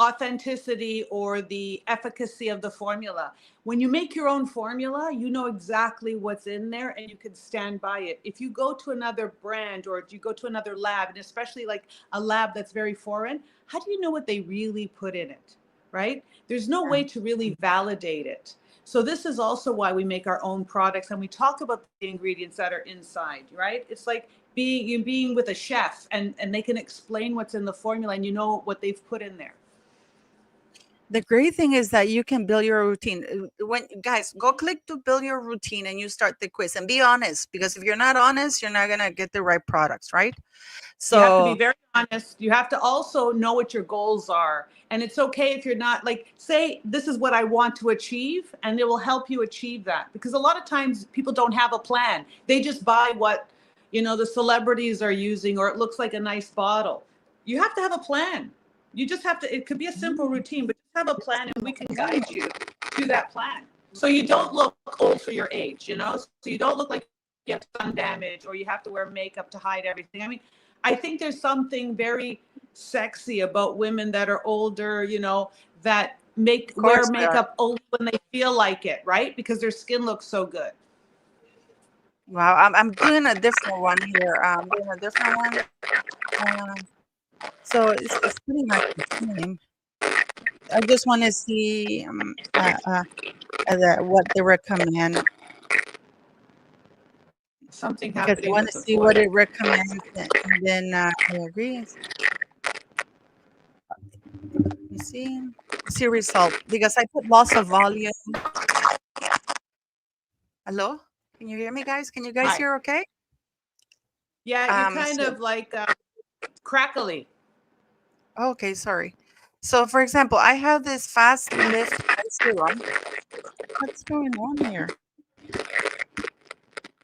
authenticity or the efficacy of the formula. When you make your own formula, you know exactly what's in there and you can stand by it. If you go to another brand or if you go to another lab, and especially like a lab that's very foreign, how do you know what they really put in it, right? There's no way to really validate it. So this is also why we make our own products and we talk about the ingredients that are inside, right? It's like being with a chef and they can explain what's in the formula and you know what they've put in there. The great thing is that you can build your routine. When guys go click to build your routine and you start the quiz and be honest because if you're not honest, you're not gonna get the right products, right? You have to be So very honest. You have to also know what your goals are. And it's okay if you're not, like, say, this is what I want to achieve, and it will help you achieve that. Because a lot of times people don't have a plan. They just buy what, the celebrities are using, or it looks like a nice bottle. You have to have a plan. You just have to, it could be a simple routine, but just have a plan and we can guide you to that plan. So you don't look old for your age, so you don't look like you have sun damage or you have to wear makeup to hide everything. I mean, I think there's something very sexy about women that are older, that make Of wear course there are. makeup only when they feel like it, right? Because their skin looks so good. Wow, I'm doing a different one here. I'm doing a different one. Um, so it's pretty much the same. I just want to see what they recommend Something because I happening want to with the see what foil. it recommends, and then I agree. You see result because I put loss of volume. Hello, can you hear me, guys? Can you guys Hi. hear? Okay. Yeah, you're kind So of like crackly. okay, sorry. So for example, I have this fast lift eye serum. What's going on here?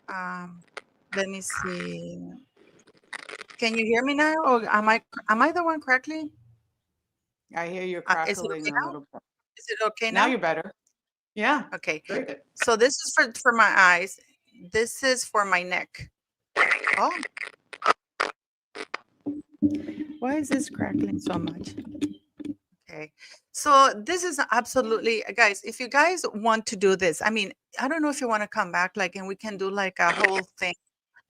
Um, Let me see. Can you hear me now? Or am I the one correctly? I hear you're Is it crackling okay a now? little bit. Is it okay Now now? you're better. Yeah, Okay. very good. So this is for my eyes. This is for my neck. Oh, why is this crackling so much? Okay. So this is absolutely, guys, if you guys want to do this, I mean, I don't know if you want to come back, like, and we can do like a whole thing,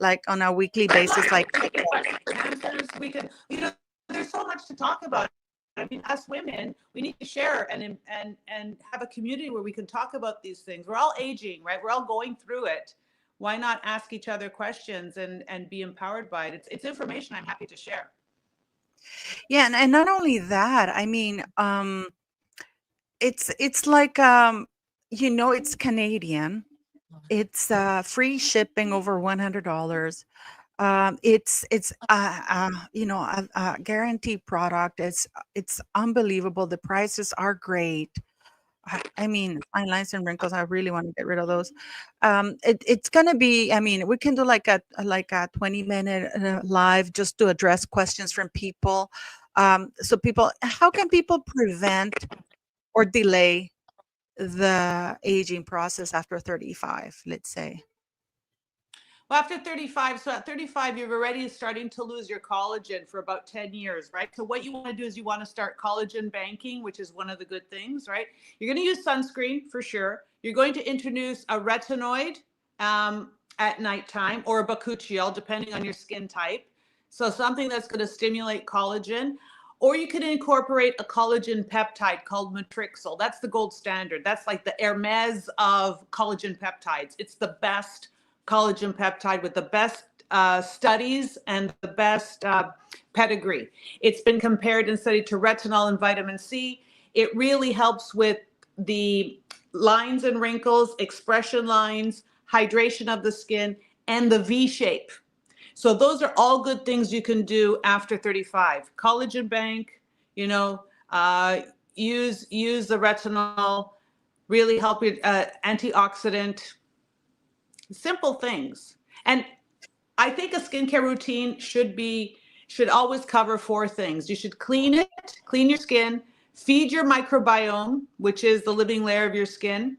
like on a weekly basis, like, Taking questions and answers. We could, there's so much to talk about. I mean, us women, we need to share and have a community where we can talk about these things. We're all aging, right? We're all going through it. Why not ask each other questions and be empowered by it? It's information I'm happy to share. yeah, and not only that, I mean, it's like, it's Canadian. It's free shipping over $100. It's a guaranteed product. It's unbelievable. The prices are great. I mean, fine lines and wrinkles. I really want to get rid of those. It's gonna be. I mean, we can do like a 20-minute live just to address questions from people. So people, how can people prevent or delay the aging process after 35? Let's say. Well, after 35, so at 35, you're already starting to lose your collagen for about 10 years, right? So what you want to do is you want to start collagen banking, which is one of the good things, right? You're going to use sunscreen for sure. You're going to introduce a retinoid at nighttime or a bakuchiol, depending on your skin type. So something that's going to stimulate collagen. Or you can incorporate a collagen peptide called matrixyl. That's the gold standard. That's like the Hermes of collagen peptides. It's the best collagen peptide with the best studies and the best pedigree. It's been compared and studied to retinol and vitamin C. It really helps with the lines and wrinkles, expression lines, hydration of the skin, and the V shape. So those are all good things you can do after 35. Collagen bank, you know, uh, use the retinol, really help your antioxidant, simple things. And I think a skincare routine should always cover four things. You should clean your skin, feed your microbiome, which is the living layer of your skin,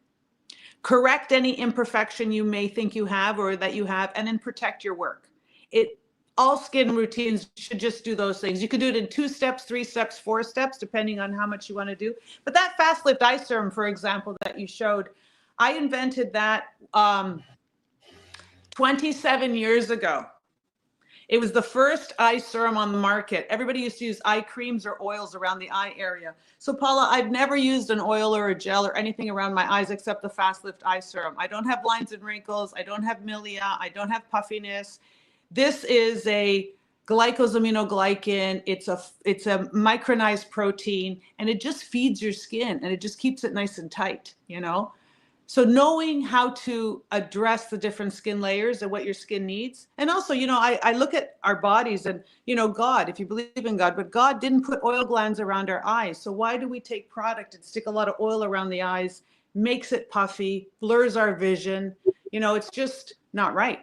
correct any imperfection you may think you have or that you have, and then protect your work. It All skin routines should just do those things. You can do it in 2 steps, 3 steps, 4 steps, depending on how much you want to do. But that fast lift eye serum, for example, that you showed, I invented that 27 years ago. It was the first eye serum on the market. Everybody used to use eye creams or oils around the eye area. So Paula, I've never used an oil or a gel or anything around my eyes except the Fast Lift eye serum. I don't have lines and wrinkles. I don't have milia. I don't have puffiness. This is a glycosaminoglycan. It's a micronized protein, and it just feeds your skin and it just keeps it nice and tight, you know? So knowing how to address the different skin layers and what your skin needs. And also, I look at our bodies and, God, if you believe in God, but God didn't put oil glands around our eyes. So why do we take product and stick a lot of oil around the eyes, makes it puffy, blurs our vision? It's just not right.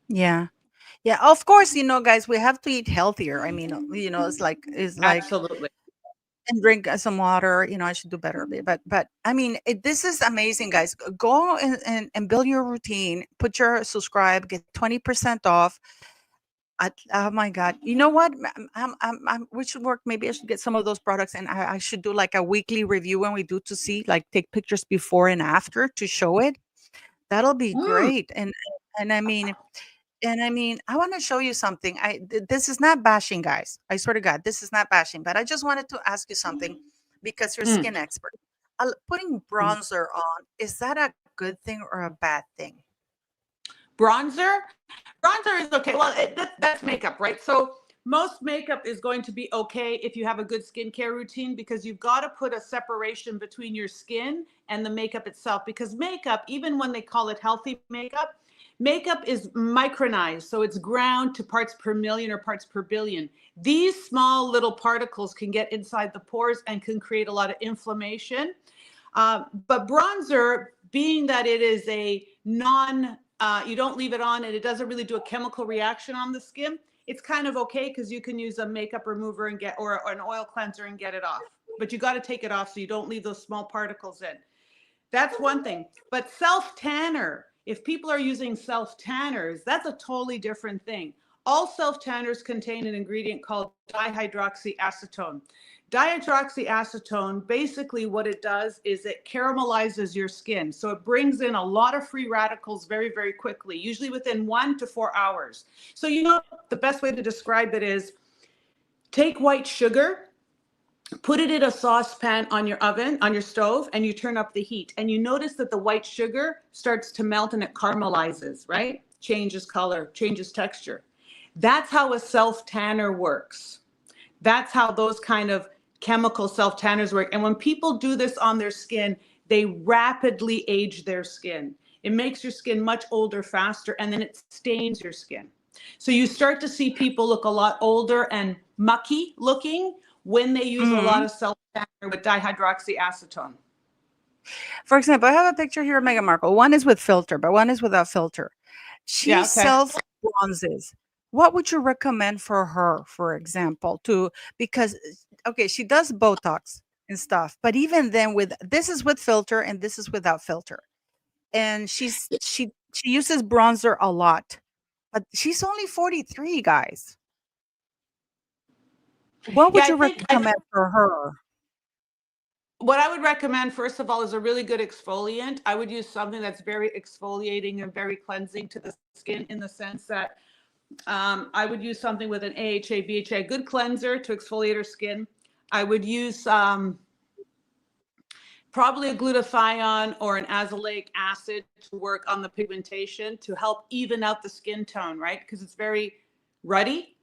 Yeah. Yeah, of course, guys, we have to eat healthier. I mean, it's like Absolutely. and drink some water. I should do better. But I mean, this is amazing, guys. Go and build your routine. Put your subscribe. Get 20% off. Oh my God! You know what? We should work. Maybe I should get some of those products, and I should do like a weekly review when we do to see, like, take pictures before and after to show it. That'll be Mm, great. And I mean, I want to show you something. This is not bashing, guys. I swear to God, this is not bashing. But I just wanted to ask you something because you're a mm, skin expert. Putting mm. bronzer on, is that a good thing or a bad thing? Bronzer, bronzer is okay. Well, that's makeup, right? So most makeup is going to be okay if you have a good skincare routine, because you've got to put a separation between your skin and the makeup itself. Because makeup, even when they call it healthy makeup, makeup is micronized. So it's ground to parts per million or parts per billion. These small little particles can get inside the pores and can create a lot of inflammation. But bronzer, being that it is a you don't leave it on and it doesn't really do a chemical reaction on the skin, it's kind of okay because you can use a makeup remover and or an oil cleanser and get it off. But you got to take it off so you don't leave those small particles in. That's one thing. But self tanner, if people are using self tanners, that's a totally different thing. All self tanners contain an ingredient called dihydroxyacetone. Dihydroxyacetone, basically what it does is it caramelizes your skin. So it brings in a lot of free radicals very, very quickly, usually within 1 to 4 hours. So, the best way to describe it is take white sugar, put it in a saucepan on your oven, on your stove, and you turn up the heat. And you notice that the white sugar starts to melt and it caramelizes, right? Changes color, changes texture. That's how a self tanner works. That's how those kind of chemical self tanners work. And when people do this on their skin, they rapidly age their skin. It makes your skin much older faster, and then it stains your skin. So you start to see people look a lot older and mucky looking when they use a lot Mhm. of self tanner with dihydroxyacetone. For example, I have a picture here of Meghan Markle. One is with filter, but one is without filter. She Yeah, okay. self bronzes. What would you recommend for her, for example, to because okay, she does Botox and stuff, but even then, with this is with filter and this is without filter. And she uses bronzer a lot. But she's only 43, guys. What Yeah, would I you think I recommend for her? what I would recommend, first of all, is a really good exfoliant. I would use something that's very exfoliating and very cleansing to the skin, in the sense that I would use something with an AHA, BHA, good cleanser to exfoliate her skin. I would use probably a glutathione or an azelaic acid to work on the pigmentation to help even out the skin tone, right? Because it's very ruddy.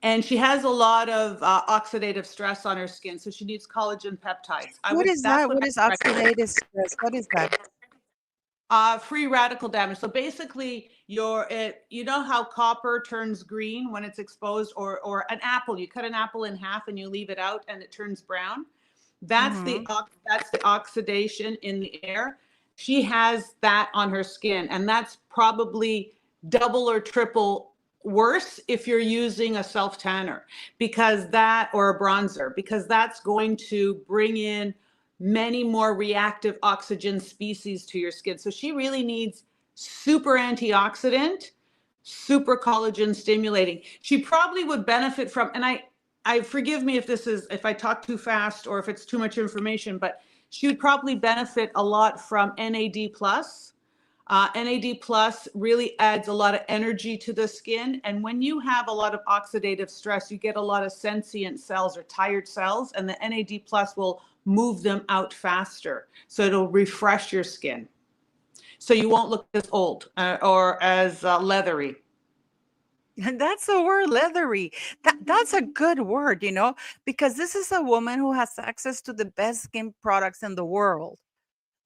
And she has a lot of oxidative stress on her skin, so she needs collagen peptides. What is That's that? what What I is would recommend. oxidative stress? What is that? Free radical damage. So basically, you know how copper turns green when it's exposed, or an apple. You cut an apple in half and you leave it out, and it turns brown. Mhm. That's the oxidation in the air. She has that on her skin, and that's probably double or triple worse if you're using a self tanner, because that, or a bronzer, because that's going to bring in many more reactive oxygen species to your skin. So she really needs super antioxidant, super collagen stimulating. She probably would benefit from, and I forgive me if I talk too fast or if it's too much information, but she would probably benefit a lot from NAD plus. NAD plus really adds a lot of energy to the skin. And when you have a lot of oxidative stress, you get a lot of sentient cells or tired cells, and the NAD plus will move them out faster. So it'll refresh your skin. So you won't look as old or as leathery. That's the word, leathery. That's a good word, because this is a woman who has access to the best skin products in the world,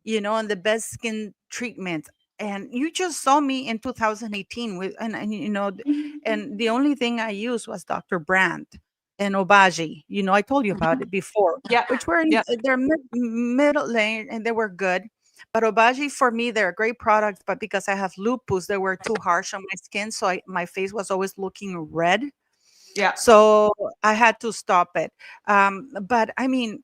and the best skin treatments. And you just saw me in 2018 with, and the only thing I used was Dr. Brandt and Obagi. I told you about it before, Yeah. which were Yeah. they're middle lane and they were good. But Obagi, for me, they're great products. But because I have lupus, they were too harsh on my skin, so my face was always looking red. Yeah. So I had to stop it. But I mean,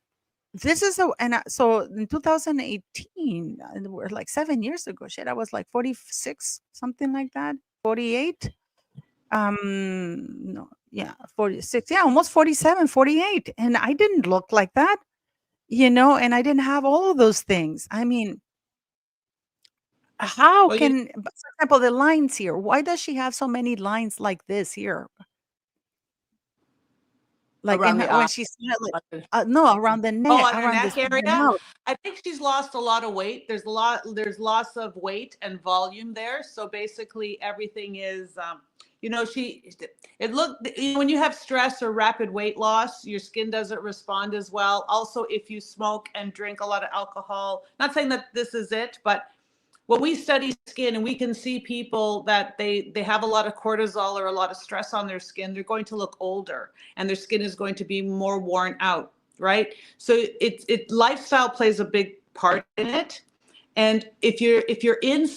this is a and so in 2018, and we're like 7 years ago. Shit, I was like 46, something like that, 48. No, yeah, 46. Yeah, almost 47, 48, and I didn't look like that, and I didn't have all of those things. I mean, how Well, you can, for example, the lines here? Why does she have so many lines like this here? Like in around the her eye. when she's smiling. No, around the Oh, neck, on her around neck the area. mouth. I think she's lost a lot of weight. There's loss of weight and volume there. So basically everything is, it looked, when you have stress or rapid weight loss, your skin doesn't respond as well. Also, if you smoke and drink a lot of alcohol, not saying that this is it, but when we study skin and we can see people that they have a lot of cortisol or a lot of stress on their skin, they're going to look older and their skin is going to be more worn out, right? So it lifestyle plays a big part in it. And if you're in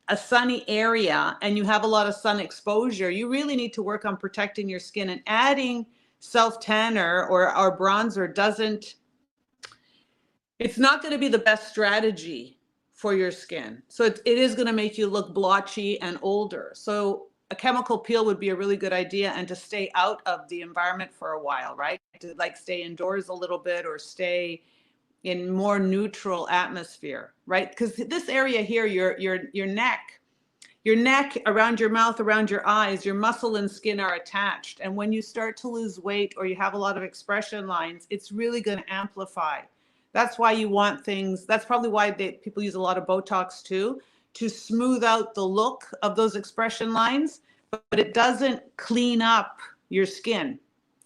a sunny area and you have a lot of sun exposure, you really need to work on protecting your skin, and adding self tanner or bronzer doesn't, it's not going to be the best strategy for your skin. So it is going to make you look blotchy and older. So a chemical peel would be a really good idea, and to stay out of the environment for a while, right? To like stay indoors a little bit or stay in more neutral atmosphere, right? Because this area here, your neck, around your mouth, around your eyes, your muscle and skin are attached. And when you start to lose weight or you have a lot of expression lines, it's really going to amplify. That's why you want things. That's probably why people use a lot of Botox too, to smooth out the look of those expression lines, but it doesn't clean up your skin.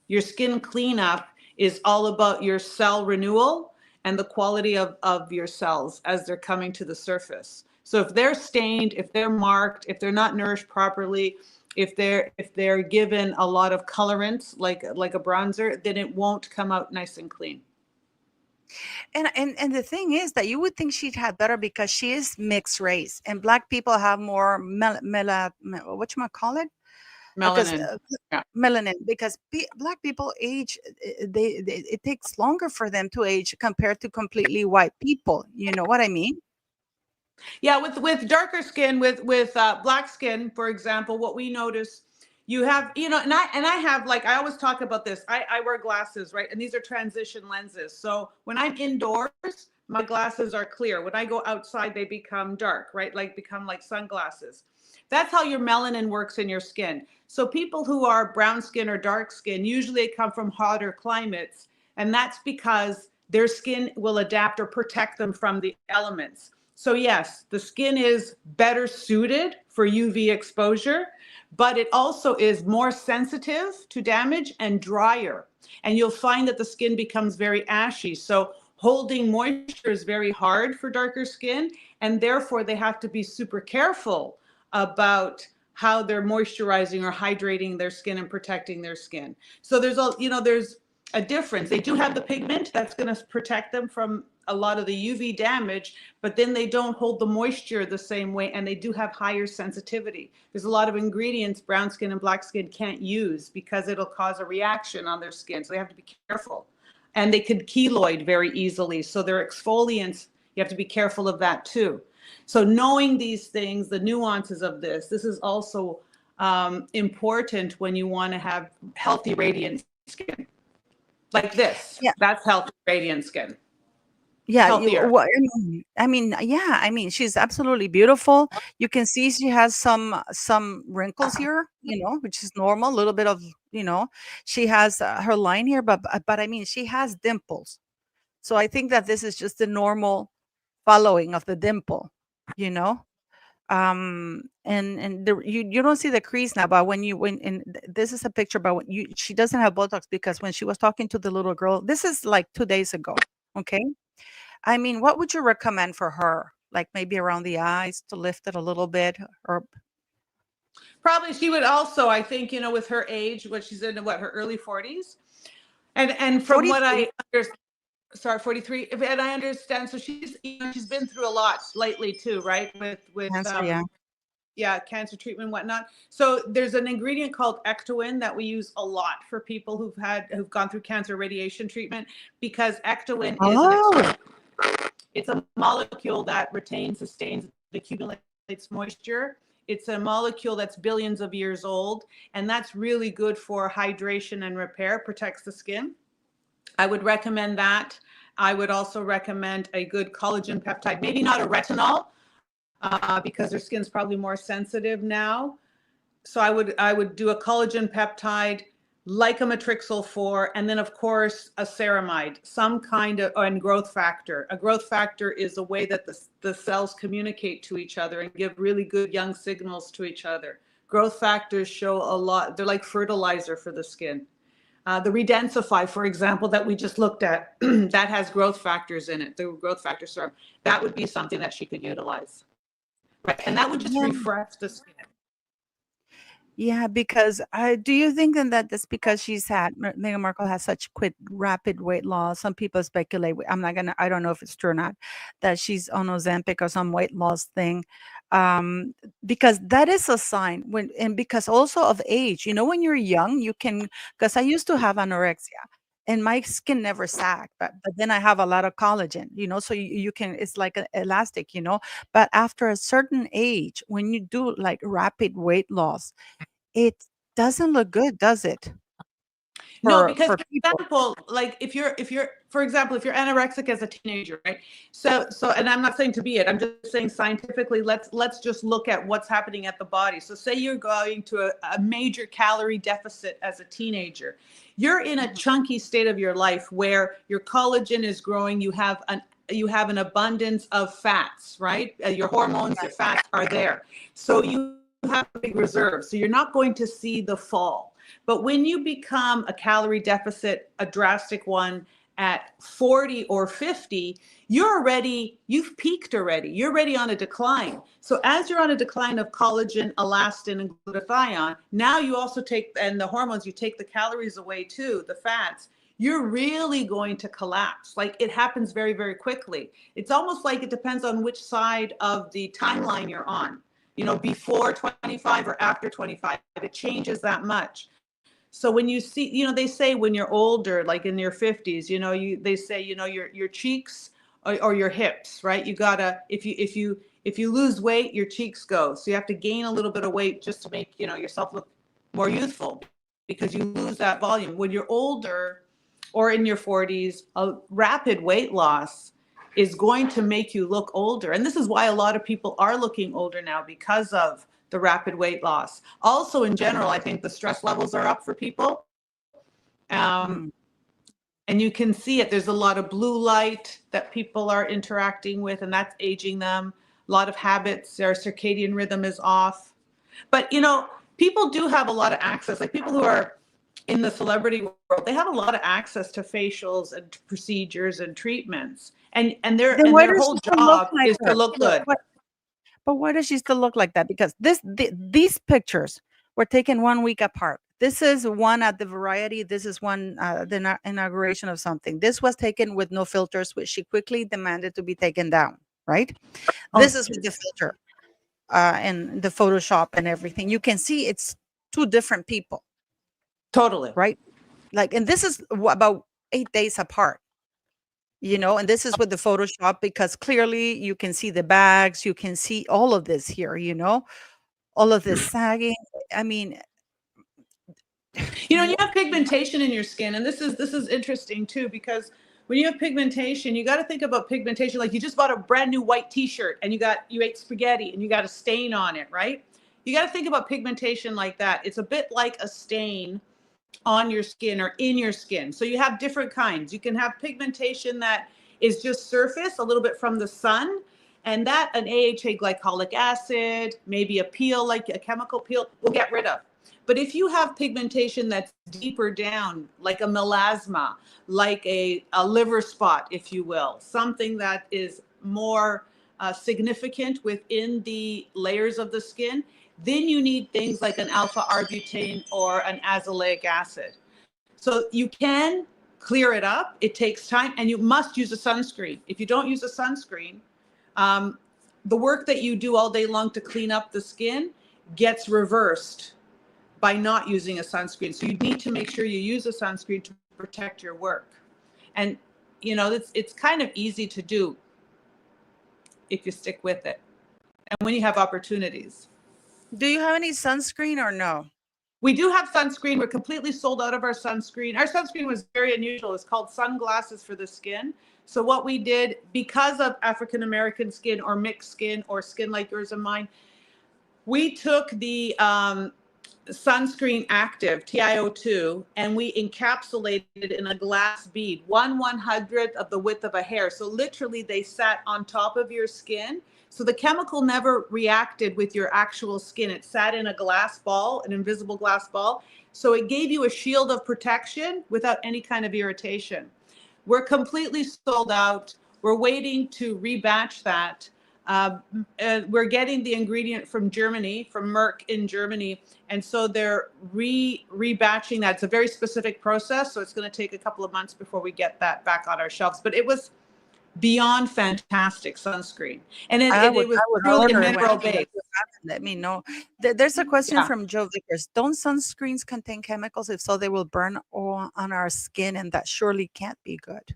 Your skin cleanup is all about your cell renewal and the quality of your cells as they're coming to the surface. So if they're stained, if they're marked, if they're not nourished properly, if they're given a lot of colorants like a bronzer, then it won't come out nice and clean. And the thing is that you would think she'd have better because she is mixed race, and black people have more what you call it? Because Melanin. Yeah. melanin. Because black people age, it takes longer for them to age compared to completely white people. You know what I mean? Yeah, with darker skin, with black skin, for example, what we notice, you have, and I have, like, I always talk about this. I wear glasses, right? And these are transition lenses. So when I'm indoors, my glasses are clear. When I go outside, they become dark, right? Like become like sunglasses. That's how your melanin works in your skin. So people who are brown skin or dark skin, usually they come from hotter climates, and that's because their skin will adapt or protect them from the elements. So yes, the skin is better suited for UV exposure, but it also is more sensitive to damage and drier. And you'll find that the skin becomes very ashy. So holding moisture is very hard for darker skin, and therefore they have to be super careful about how they're moisturizing or hydrating their skin and protecting their skin. So there's a difference. They do have the pigment that's going to protect them from a lot of the UV damage, but then they don't hold the moisture the same way, and they do have higher sensitivity. There's a lot of ingredients brown skin and black skin can't use because it'll cause a reaction on their skin. So they have to be careful. And they could keloid very easily. So their exfoliants, you have to be careful of that too. So knowing these things, the nuances of this is also important when you want to have healthy, radiant skin. Like this. Yeah. That's healthy, radiant skin. Yeah, Healthier. yeah, I mean, she's absolutely beautiful. You can see she has some wrinkles here, which is normal. A little bit of, she has her line here, but I mean, she has dimples. So I think that this is just the normal following of the dimple, you know. And you don't see the crease now, but this is a picture, but she doesn't have Botox because when she was talking to the little girl, this is like 2 days ago. Okay. I mean, what would you recommend for her? Like maybe around the eyes to lift it a little bit, or Probably she would also, I think, with her age, what she's in, her early 40s. And from what 43 I understand, sorry, 43, and I understand, so she's been through a lot lately too, right? With cancer, yeah. Yeah, cancer treatment, whatnot. So there's an ingredient called ectoin that we use a lot for people who've gone through cancer radiation treatment, because ectoin is an Oh, it's a molecule that retains, sustains, accumulates moisture. It's a molecule that's billions of years old, and that's really good for hydration and repair, protects the skin. I would recommend that. I would also recommend a good collagen peptide, maybe not a retinol, because their skin's probably more sensitive now. So I would do a collagen peptide like a matrixyl 4, and then of course a ceramide, some kind of, and growth factor. A growth factor is a way that the cells communicate to each other and give really good young signals to each other. Growth factors show a lot. They're like fertilizer for the skin. The Redensify, for example, that we just looked at, that has growth factors in it, the growth factor serum. That would be something that she could utilize. Right. And that would just yeah. refresh the skin. Yeah, because I do you think then that that's because Meghan Markle has such quick, rapid weight loss? Some people speculate. I don't know if it's true or not, that she's on Ozempic or some weight loss thing, um, because that is a sign and because also of age. You know, when you're young, you can. Because I used to have anorexia, and my skin never sagged, but then I have a lot of collagen. You know, so you can. It's like an elastic. You know, but after a certain age, when you do like rapid weight loss it doesn't look good, does it? No, For because for for people. example, like if you're for example, if you're anorexic as a teenager, right? So and I'm not saying to be it, I'm just saying scientifically, let's just look at what's happening at the body. So say you're going to a major calorie deficit as a teenager. You're in a Mhm. chunky state of your life where your collagen is growing, you have an abundance of fats, right? Your hormones, your fats are there. So you have a big reserve. So you're not going to see the fall. But when you become a calorie deficit, a drastic one at 40 or 50, you've peaked already. You're already on a decline. So as you're on a decline of collagen, elastin, and glutathione, now you also take, and the hormones, you take the calories away too, the fats, you're really going to collapse. Like it happens very, very quickly. It's almost like it depends on which side of the timeline you're on. Before 25 or after 25, it changes that much. So when you see, they say when you're older, like in your 50s, they say, your cheeks or your hips, right? You gotta, if you lose weight, your cheeks go. So you have to gain a little bit of weight just to make, yourself look more youthful, because you lose that volume. When you're older or in your 40s, a rapid weight loss is going to make you look older. And this is why a lot of people are looking older now, because of the rapid weight loss. Also, in general, I think the stress levels are up for people. Mm. And you can see it. There's a lot of blue light that people are interacting with, and that's aging them. A lot of habits, their circadian rhythm is off. But, people do have a lot of access. Like people who are in the celebrity world, they have a lot of access to facials and procedures and treatments. And their Then and why their does whole she still look job like is to her? look good. But why does she still look like that? Because these pictures were taken 1 week apart. This is one at the Variety. This is one the inauguration of something. This was taken with no filters, which she quickly demanded to be taken down. Right. Oh, This is with the filter and the Photoshop and everything. You can see it's two different people. totally. Right. Like, and this is about 8 days apart. And this is with the Photoshop because clearly you can see the bags, you can see all of this here, all of this sagging. I mean, You wha- have pigmentation in your skin, and this is interesting too, because when you have pigmentation, you got to think about pigmentation like you just bought a brand new white T-shirt and you ate spaghetti and you got a stain on it, right? You got to think about pigmentation like that. It's a bit like a stain on your skin or in your skin. So you have different kinds. You can have pigmentation that is just surface, a little bit from the sun, and that an AHA glycolic acid, maybe a peel, like a chemical peel, will get rid of. But if you have pigmentation that's deeper down, like a melasma, like a liver spot, if you will, something that is more significant within the layers of the skin, then you need things like an alpha arbutin or an azelaic acid. So you can clear it up. It takes time, and you must use a sunscreen. If you don't use a sunscreen, um, the work that you do all day long to clean up the skin gets reversed by not using a sunscreen. So you need to make sure you use a sunscreen to protect your work. And it's kind of easy to do if you stick with it and when you have opportunities. Do you have any sunscreen or no? We do have sunscreen. We're completely sold out of our sunscreen. Our sunscreen was very unusual. It's called sunglasses for the skin. So what we did, because of African American skin or mixed skin or skin like yours and mine, we took the sunscreen active TiO2 and we encapsulated it in a glass bead, 1/100th of the width of a hair. So literally they sat on top of your skin. So the chemical never reacted with your actual skin. It sat in a glass ball, an invisible glass ball. So it gave you a shield of protection without any kind of irritation. We're completely sold out. We're waiting to rebatch that. We're getting the ingredient from Germany, from Merck in Germany. And so they're rebatching that. It's a very specific process. So it's going to take a couple of months before we get that back on our shelves. But it was beyond fantastic sunscreen. And it was I would truly a order it mineral whenever base. you have it. Let me know. There's a question Yeah. from Joe Vickers. Don't sunscreens contain chemicals? If so, they will burn on our skin, and that surely can't be good.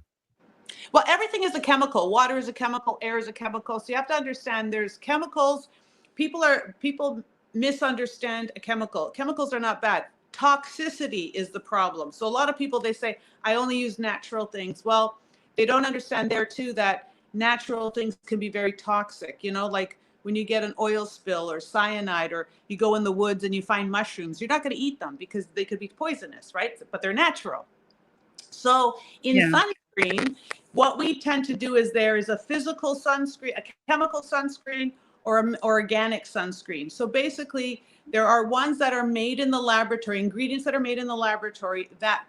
Well, everything is a chemical. Water is a chemical, air is a chemical. So you have to understand there's chemicals. People misunderstand a chemical. Chemicals are not bad. Toxicity is the problem. So a lot of people, they say, I only use natural things. Well, they don't understand there too that natural things can be very toxic, like when you get an oil spill or cyanide, or you go in the woods and you find mushrooms, you're not going to eat them because they could be poisonous, right? But they're natural. So in Yeah. sunscreen, what we tend to do is there is a physical sunscreen, a chemical sunscreen, or an organic sunscreen. So basically, there are ones that are made in the laboratory, ingredients that are made in the laboratory that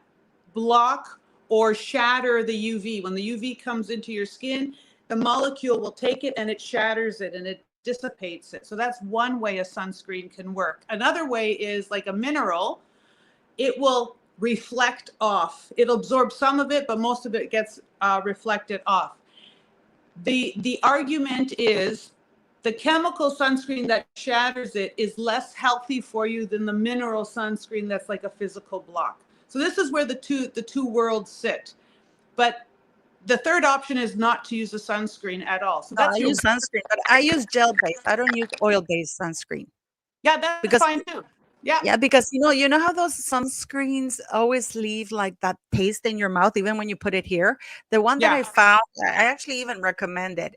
block or shatter the UV. When the UV comes into your skin, the molecule will take it and it shatters it and it dissipates it. So that's one way a sunscreen can work. Another way is like a mineral. It will reflect off. It'll absorb some of it, but most of it gets reflected off. The argument is the chemical sunscreen that shatters it is less healthy for you than the mineral sunscreen that's like a physical block. So this is where the two worlds sit. But the third option is not to use a sunscreen at all. So No, I that's your use sunscreen, but I use gel based. I don't use oil based sunscreen yeah, that's because fine too. Yeah, yeah, because you know how those sunscreens always leave like that taste in your mouth, even when you put it here. The one that yeah. I found, I actually even recommend it.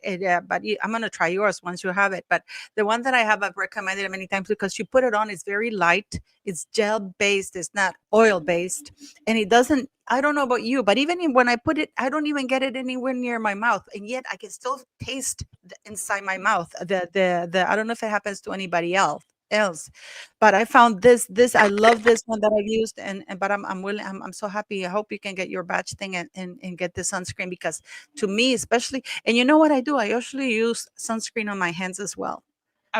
But I'm gonna try yours once you have it. But the one that I have, I've recommended it many times because you put it on. It's very light. It's gel based. It's not oil based, and it doesn't. I don't know about you, but even when I put it, I don't even get it anywhere near my mouth, and yet I can still taste inside my mouth. The I don't know if it happens to anybody else, but I found this I love this one that I've used, and but I'm willing, I'm so happy. I hope you can get your batch thing and get the sunscreen, because to me especially, and you know what I do, I usually use sunscreen on my hands as well.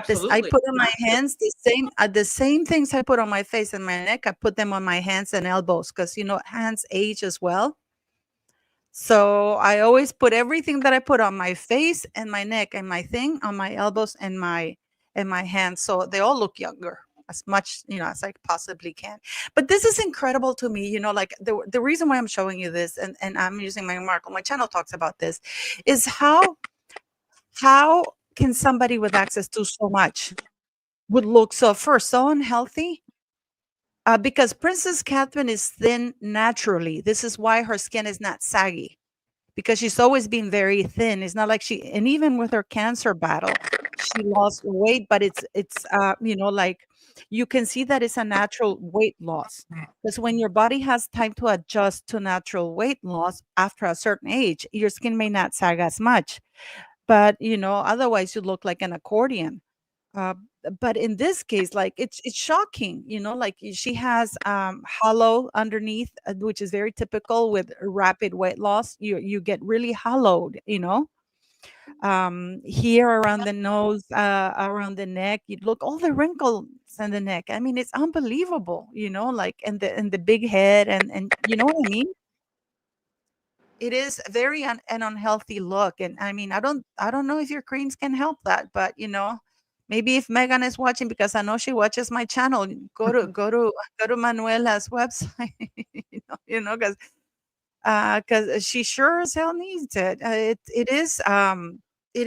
This I Absolutely. put on my hands the same things I put on my face and my neck, I put them on my hands and elbows, because hands age as well. So I always put everything that I put on my face and my neck and my thing on my elbows and my hands, so they all look younger as much as I possibly can. But this is incredible to me, like the reason why I'm showing you this, and I'm using my Markle, my channel talks about this, is how can somebody with access to so much would look so first so unhealthy, because Princess Catherine is thin naturally. This is why her skin is not saggy, because she's always been very thin. It's not like and even with her cancer battle, she lost weight, but it's like you can see that it's a natural weight loss. Because when your body has time to adjust to natural weight loss after a certain age, your skin may not sag as much. But otherwise you look like an accordion. Uh, but in this case, like it's shocking, like she has hollow underneath, which is very typical with rapid weight loss. You get really hollowed, here around the nose, around the neck. You look all the wrinkles in the neck. I mean, it's unbelievable, like and the big head, and you know what I mean. it is very an unhealthy look. And I mean, I don't know if your creams can help that, but maybe if Megan is watching, because I know she watches my channel, go to Manuela's website, because she sure as hell needs it. It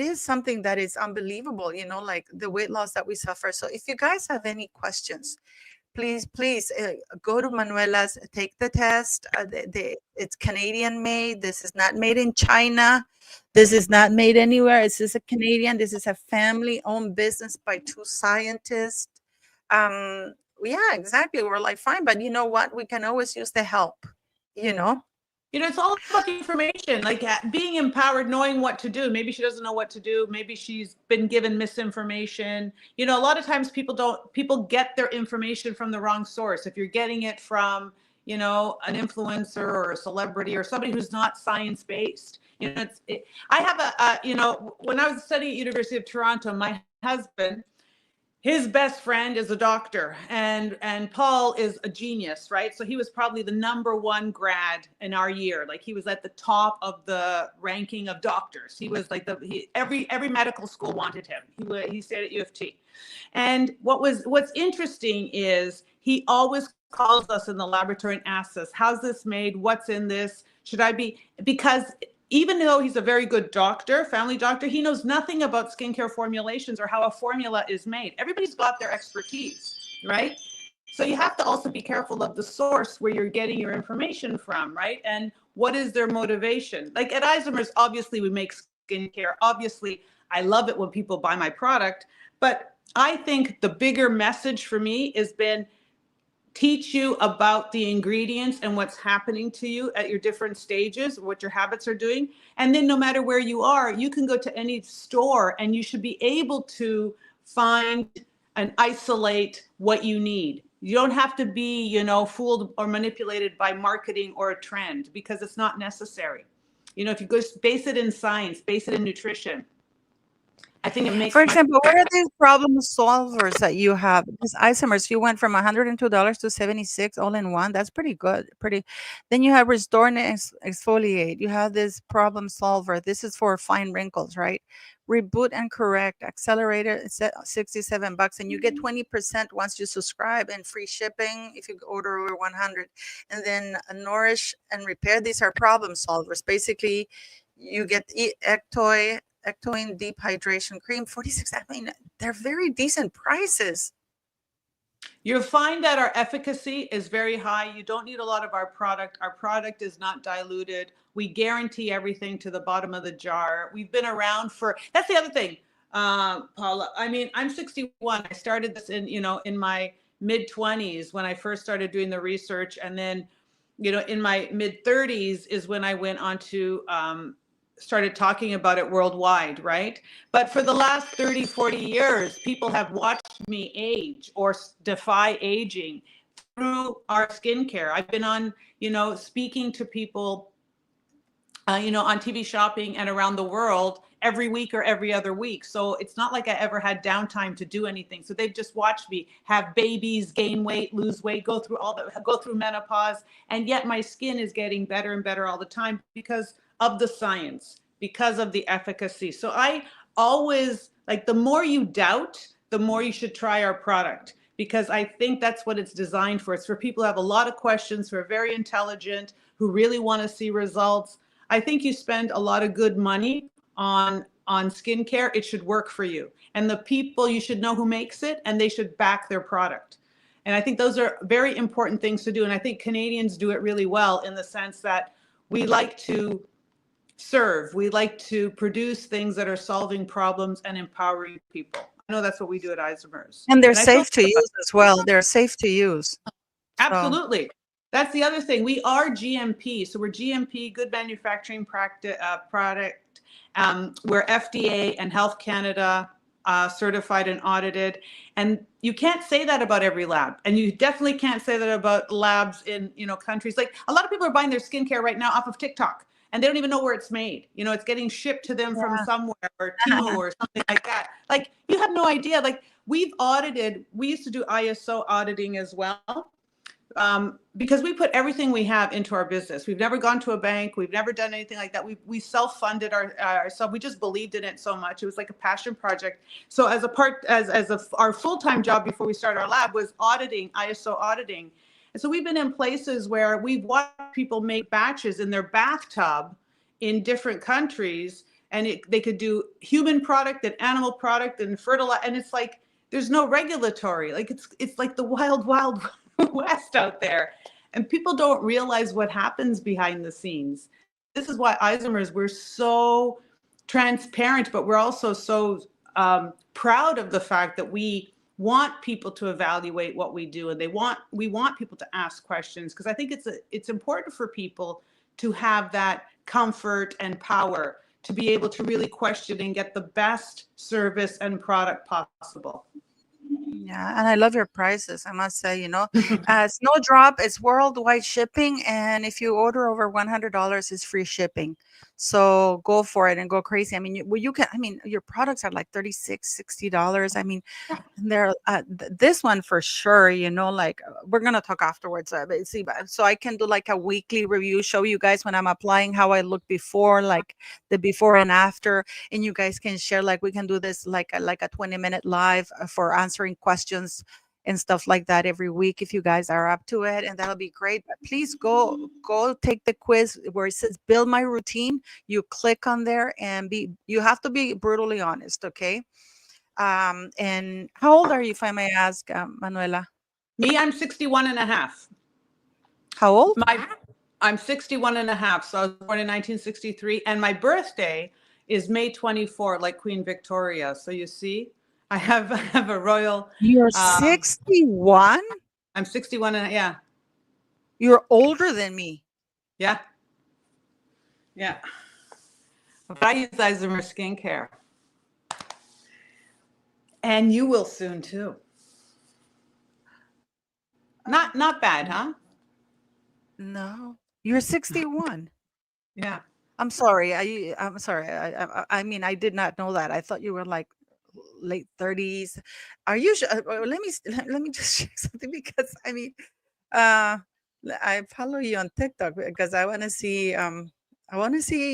is something that is unbelievable, like the weight loss that we suffer. So if you guys have any questions, please go to Manuela's, take the test. It's Canadian made. This is not made in China. This is not made anywhere. This is a Canadian. This is a family owned business by two scientists. Yeah, exactly. We're like, fine, but you know what? We can always use the help, you know? It's all about the information, like being empowered, knowing what to do. Maybe she doesn't know what to do. Maybe she's been given misinformation. A lot of times people get their information from the wrong source. If you're getting it from, an influencer or a celebrity or somebody who's not science-based, I have when I was studying at University of Toronto, my husband, his best friend is a doctor, and Paul is a genius, right? So he was probably the number one grad in our year. Like, he was at the top of the ranking of doctors. He was like every medical school wanted him. He stayed at U of T. And what's interesting is he always calls us in the laboratory and asks us, how's this made? What's in this? Should I be, because even though he's a very good doctor, family doctor, he knows nothing about skincare formulations or how a formula is made. Everybody's got their expertise, right? So you have to also be careful of the source where you're getting your information from, right? And what is their motivation? Like at Isomers, obviously we make skincare. Obviously, I love it when people buy my product. But I think the bigger message for me has been teach you about the ingredients and what's happening to you at your different stages, what your habits are doing. And then no matter where you are, you can go to any store and you should be able to find and isolate what you need. You don't have to be, fooled or manipulated by marketing or a trend, because it's not necessary. If you just base it in science, base it in nutrition, I think it For makes much. example, what are these problem solvers that you have? Because isomers, you went from $102 to 76 all in one. That's pretty good. Pretty. Then you have restore and exfoliate. You have this problem solver. This is for fine wrinkles, right? Reboot and correct. Accelerator, it's at $67, and you get 20% once you subscribe, and free shipping if you order over 100. And then nourish and repair. These are problem solvers. Basically, you get Ectoine Deep Hydration Cream, 46. I mean, they're very decent prices. You'll find that our efficacy is very high. You don't need a lot of our product. Our product is not diluted. We guarantee everything to the bottom of the jar. We've been around that's the other thing, Paula. I mean, I'm 61. I started this in my mid 20s when I first started doing the research. And then, in my mid 30s is when I went on to, started talking about it worldwide, right? But for the last 30, 40 years, people have watched me age or defy aging through our skincare. I've been on, speaking to people, on TV shopping and around the world every week or every other week. So it's not like I ever had downtime to do anything. So they've just watched me have babies, gain weight, lose weight, go through menopause. And yet my skin is getting better and better all the time because of the science, because of the efficacy. So I always, like, the more you doubt, the more you should try our product, because I think that's what it's designed for. It's for people who have a lot of questions, who are very intelligent, who really want to see results. I think you spend a lot of good money on skincare. It should work for you. And the people, you should know who makes it, and they should back their product. And I think those are very important things to do. And I think Canadians do it really well, in the sense that we like to serve. We like to produce things that are solving problems and empowering people. I know that's what we do at Isomers. And they're And I feel safe to use as well. They're safe to use. So, absolutely. That's the other thing. We are GMP. So we're GMP, good manufacturing practice, product. We're FDA and Health Canada certified and audited. And you can't say that about every lab. And you definitely can't say that about labs in, countries. Like, a lot of people are buying their skincare right now off of TikTok, and they don't even know where it's made. It's getting shipped to them from somewhere, or Temu or something like that. Like, you have no idea. Like, we used to do ISO auditing as well. because we put everything we have into our business. We've never gone to a bank. We've never done anything like that. We self-funded ourselves. We just believed in it so much. It was like a passion project. So as a part, our full-time job before we started our lab was auditing, ISO auditing. And so we've been in places where we've watched people make batches in their bathtub in different countries, and they could do human product and animal product and fertilizer, and it's like there's no regulatory, like it's like the wild west out there, and people don't realize what happens behind the scenes. And this is why isomers, we're so transparent, but we're also so proud of the fact that we want people to evaluate what we do, and we want people to ask questions, because I think it's important for people to have that comfort and power to be able to really question and get the best service and product possible. Yeah, and I love your prices, I must say, Snowdrop is worldwide shipping, and if you order over $100, it's free shipping. So go for it and go crazy. I mean, you can, I mean, your products are like 36, $60. I mean, and they're this one for sure, like we're gonna talk afterwards. But see, so I can do like a weekly review, show you guys when I'm applying how I look before, like the before and after, and you guys can share. Like we can do this like a 20-minute live for answering questions and stuff like that every week if you guys are up to it, and that'll be great. But please go take the quiz where it says build my routine. You click on there and you have to be brutally honest, okay? And how old are you, if I may ask, Manuela? Me, I'm 61 and a half. How old? I'm 61 and a half. So I was born in 1963, and my birthday is May 24, like Queen Victoria. So you see, I have a royal. You're 61? I'm 61 and yeah. You're older than me. Yeah. Yeah. But I use Isomer skincare. And you will soon too. Not bad, huh? No, you're 61. Yeah. I'm sorry. I'm sorry. I mean, I did not know that. I thought you were like late 30s. Are you sure? Let me just check something, because I mean, I follow you on TikTok because I want to see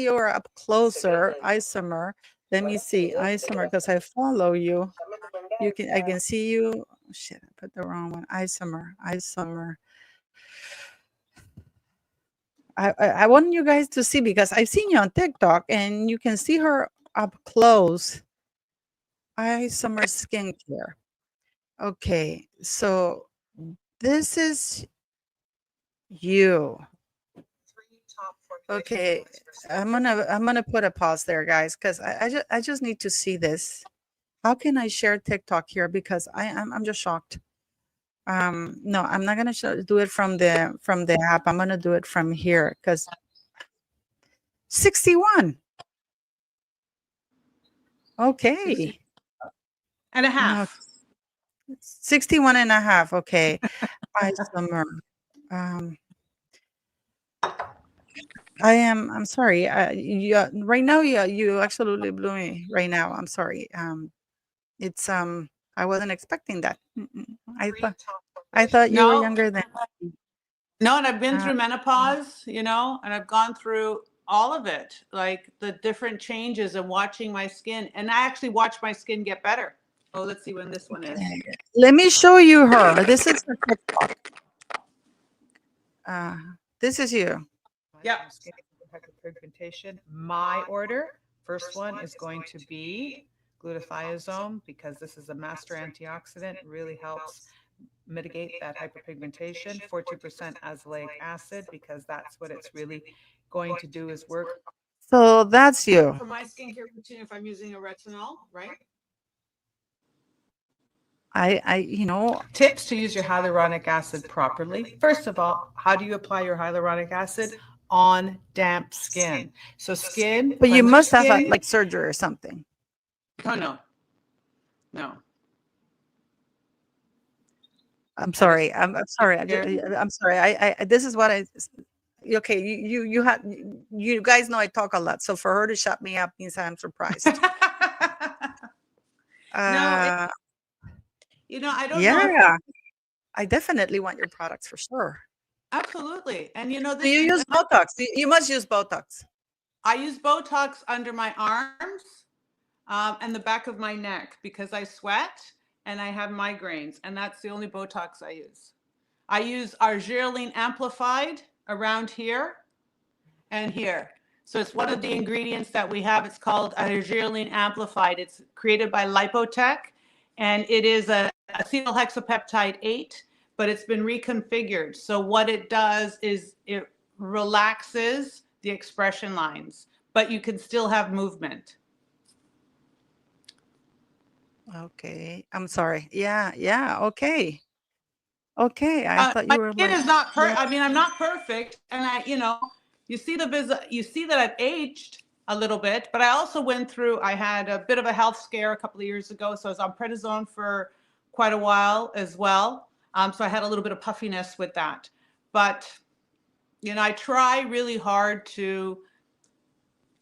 your up closer isomer. Let me see isomer because I follow you. I can see you. Oh, shit, I put the wrong one. Isomer. I want you guys to see, because I've seen you on TikTok and you can see her up close. Isomer skincare. Okay, so this is you. Okay, I'm gonna put a pause there, guys, because I just need to see this. How can I share TikTok here? Because I'm just shocked. No, I'm not gonna do it from the app. I'm gonna do it from here because 61. Okay. And a No, half. 61 and a half. Okay. Isomer. Um, I'm sorry. Right now, you absolutely blew me right now. I'm sorry. It's I wasn't expecting that. I thought you were No, younger than me. no, and I've been Uh, through menopause, and I've gone through all of it, like the different changes and watching my skin. And I actually watched my skin get better. Oh, let's see when this one is. okay. Let me show you her. This is her TikTok. Uh, this is you. Yeah. Hyperpigmentation. My order, first one is going to be glutathione, because this is a master antioxidant, really helps mitigate that hyperpigmentation. 42% azelaic acid, because that's what it's really going to do is work. So that's you. For my skincare routine, if I'm using a retinol, right? Tips to use your hyaluronic acid properly. First of all, how do you apply your hyaluronic acid? On damp skin. So skin, But you cleanse your must have skin. like surgery or something. Oh, no. No. I'm sorry. I'm sorry. Here. I'm sorry. This is what okay, you guys know I talk a lot. So for her to shut me up means I'm surprised. No, Uh I don't know if yeah. I definitely want your products for sure. Absolutely. And Do this you is use Botox? You must use Botox. I use Botox under my arms and the back of my neck because I sweat and I have migraines, and that's the only Botox I use. I use argireline amplified around here and here. So it's one of the ingredients that we have. It's called argireline amplified. It's created by Lipotech, and it is a acetylhexapeptide 8, but it's been reconfigured. So what it does is it relaxes the expression lines, but you can still have movement. Okay. I'm sorry. Yeah, yeah. Okay. Okay. I thought you My were skin like, is not yeah. I mean, I'm not perfect, and you see you see that I've aged a little bit, but I also went through. I had a bit of a health scare a couple of years ago, so I was on prednisone for quite a while as well. So I had a little bit of puffiness with that, but I try really hard to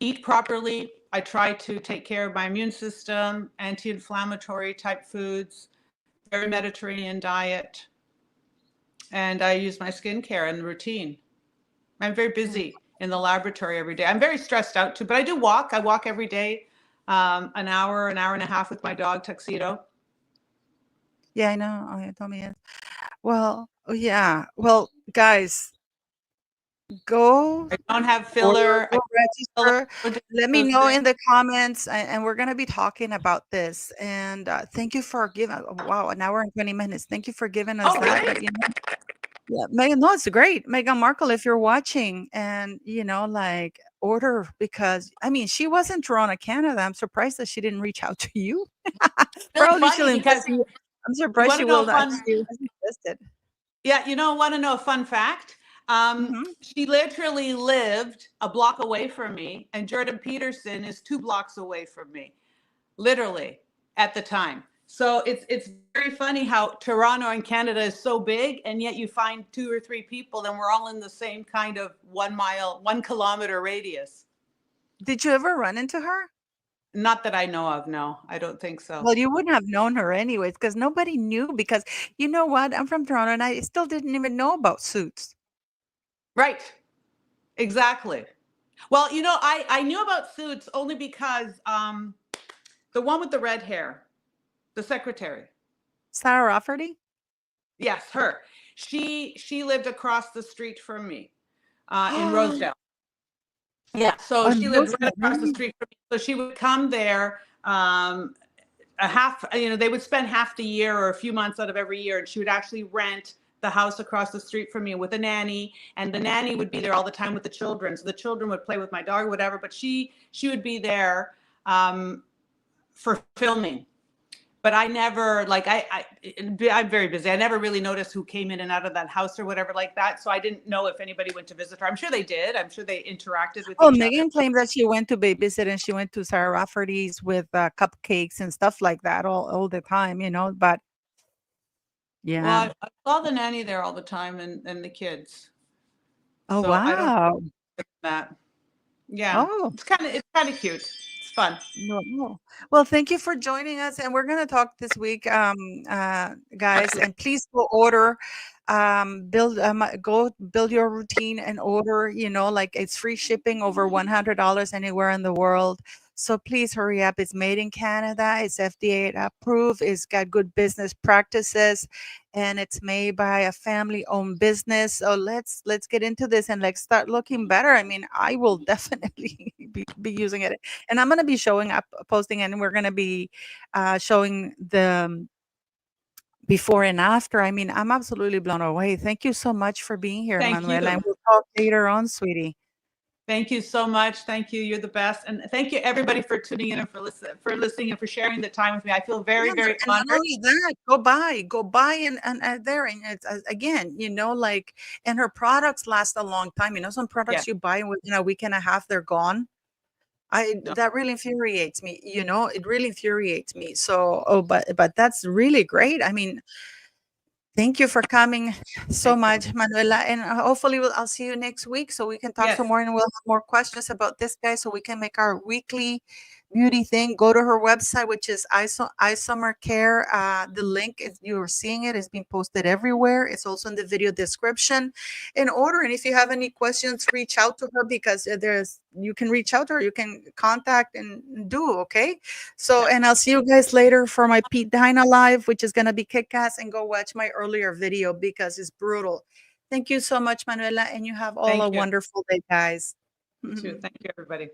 eat properly. I try to take care of my immune system, anti-inflammatory type foods, very Mediterranean diet, and I use my skincare and routine. I'm very Mm. busy in the laboratory every day. I'm very stressed out too, but I do walk. I walk every day, an hour and a half with my dog Tuxedo. Yeah, I know. Oh, you told me yes. Well, oh, yeah. Well, guys, go I don't have order, filler. I go don't register. have filler, Let me those know in things. the comments, and we're gonna be talking about this. And thank you for giving. Wow, an hour and 20 minutes. Thank you for giving us Oh, that. really? But yeah, Megan, no, it's great. Meghan Markle, if you're watching, and like order because I mean, she was in Toronto, Canada. I'm surprised that she didn't reach out to you. Really Probably she'll funny invest because in you. I'm you surprised want she to know will a not. fun. She hasn't invested. Yeah, want to know a fun fact? Mhm. She literally lived a block away from me, and Jordan Peterson is 2 blocks away from me, literally at the time. So it's very funny how Toronto and Canada is so big, and yet you find 2 or 3 people, and we're all in the same kind of 1 mile, 1 kilometer radius. Did you ever run into her? Not that I know of. No, I don't think so. Well, you wouldn't have known her anyways, because nobody knew. Because you know what? I'm from Toronto, and I still didn't even know about Suits. Right. Exactly. Well, I knew about Suits only because the one with the red hair, the secretary. Sarah Rafferty. Yes, her. She lived across the street from me in Rosedale. Yeah, so On she lived right Roosevelt, across the really? street from me. So she would come there a half, they would spend half the year or a few months out of every year, and she would actually rent the house across the street from me with a nanny, and the nanny would be there all the time with the children. So the children would play with my dog or whatever, but she would be there for filming. But I never I'm very busy. I never really noticed who came in and out of that house or whatever like that. So I didn't know if anybody went to visit her. I'm sure they did. I'm sure they interacted with Oh, each other. Megan claimed that she went to babysit and she went to Sarah Rafferty's with cupcakes and stuff like that all the time, But yeah. Well, I saw the nanny there all the time and the kids. Oh, So I don't wow. know that. Yeah, Oh, it's kind of cute. It's fun. no, no. Well, thank you for joining us, and we're gonna talk this week, guys. And please go order, go build your routine and order. Like it's free shipping over $100 anywhere in the world. So please hurry up. It's made in Canada. It's FDA approved. It's got good business practices, and it's made by a family-owned business. So let's get into this and like start looking better. I mean, I will definitely be using it, and I'm going to be showing up, posting, and we're going to be showing the before and after. I mean, I'm absolutely blown away. Thank you so much for being here, Thank Manuela, and you. we'll talk later on, sweetie. Thank you so much. Thank you. You're the best. And thank you everybody for tuning in and for listening and for sharing the time with me. I feel very, Yeah, very and not honored. only that, go buy, and there, and it's again, like, and her products last a long time. Some Yeah. products you buy and within a week and a half they're gone. That really infuriates me. It really infuriates me. So, but that's really great. I mean, thank you for coming so Thank you. much, Manuela, and hopefully I'll see you next week so we can talk some Yes. more and we'll have more questions about this guy so we can make our weekly beauty thing, go to her website, which is Isommer Care. The link is, you're seeing it, is being posted everywhere. It's also in the video description. In order, and if you have any questions, reach out to her, because there's, you can reach out to her, you can contact and do, okay? So, Yeah. and I'll see you guys later for my Pete Dinah live, which is gonna be kick-ass, and go watch my earlier video because it's brutal. Thank you so much, Manuela, and you have all a Thank you. wonderful day, guys. You too. Thank you, everybody.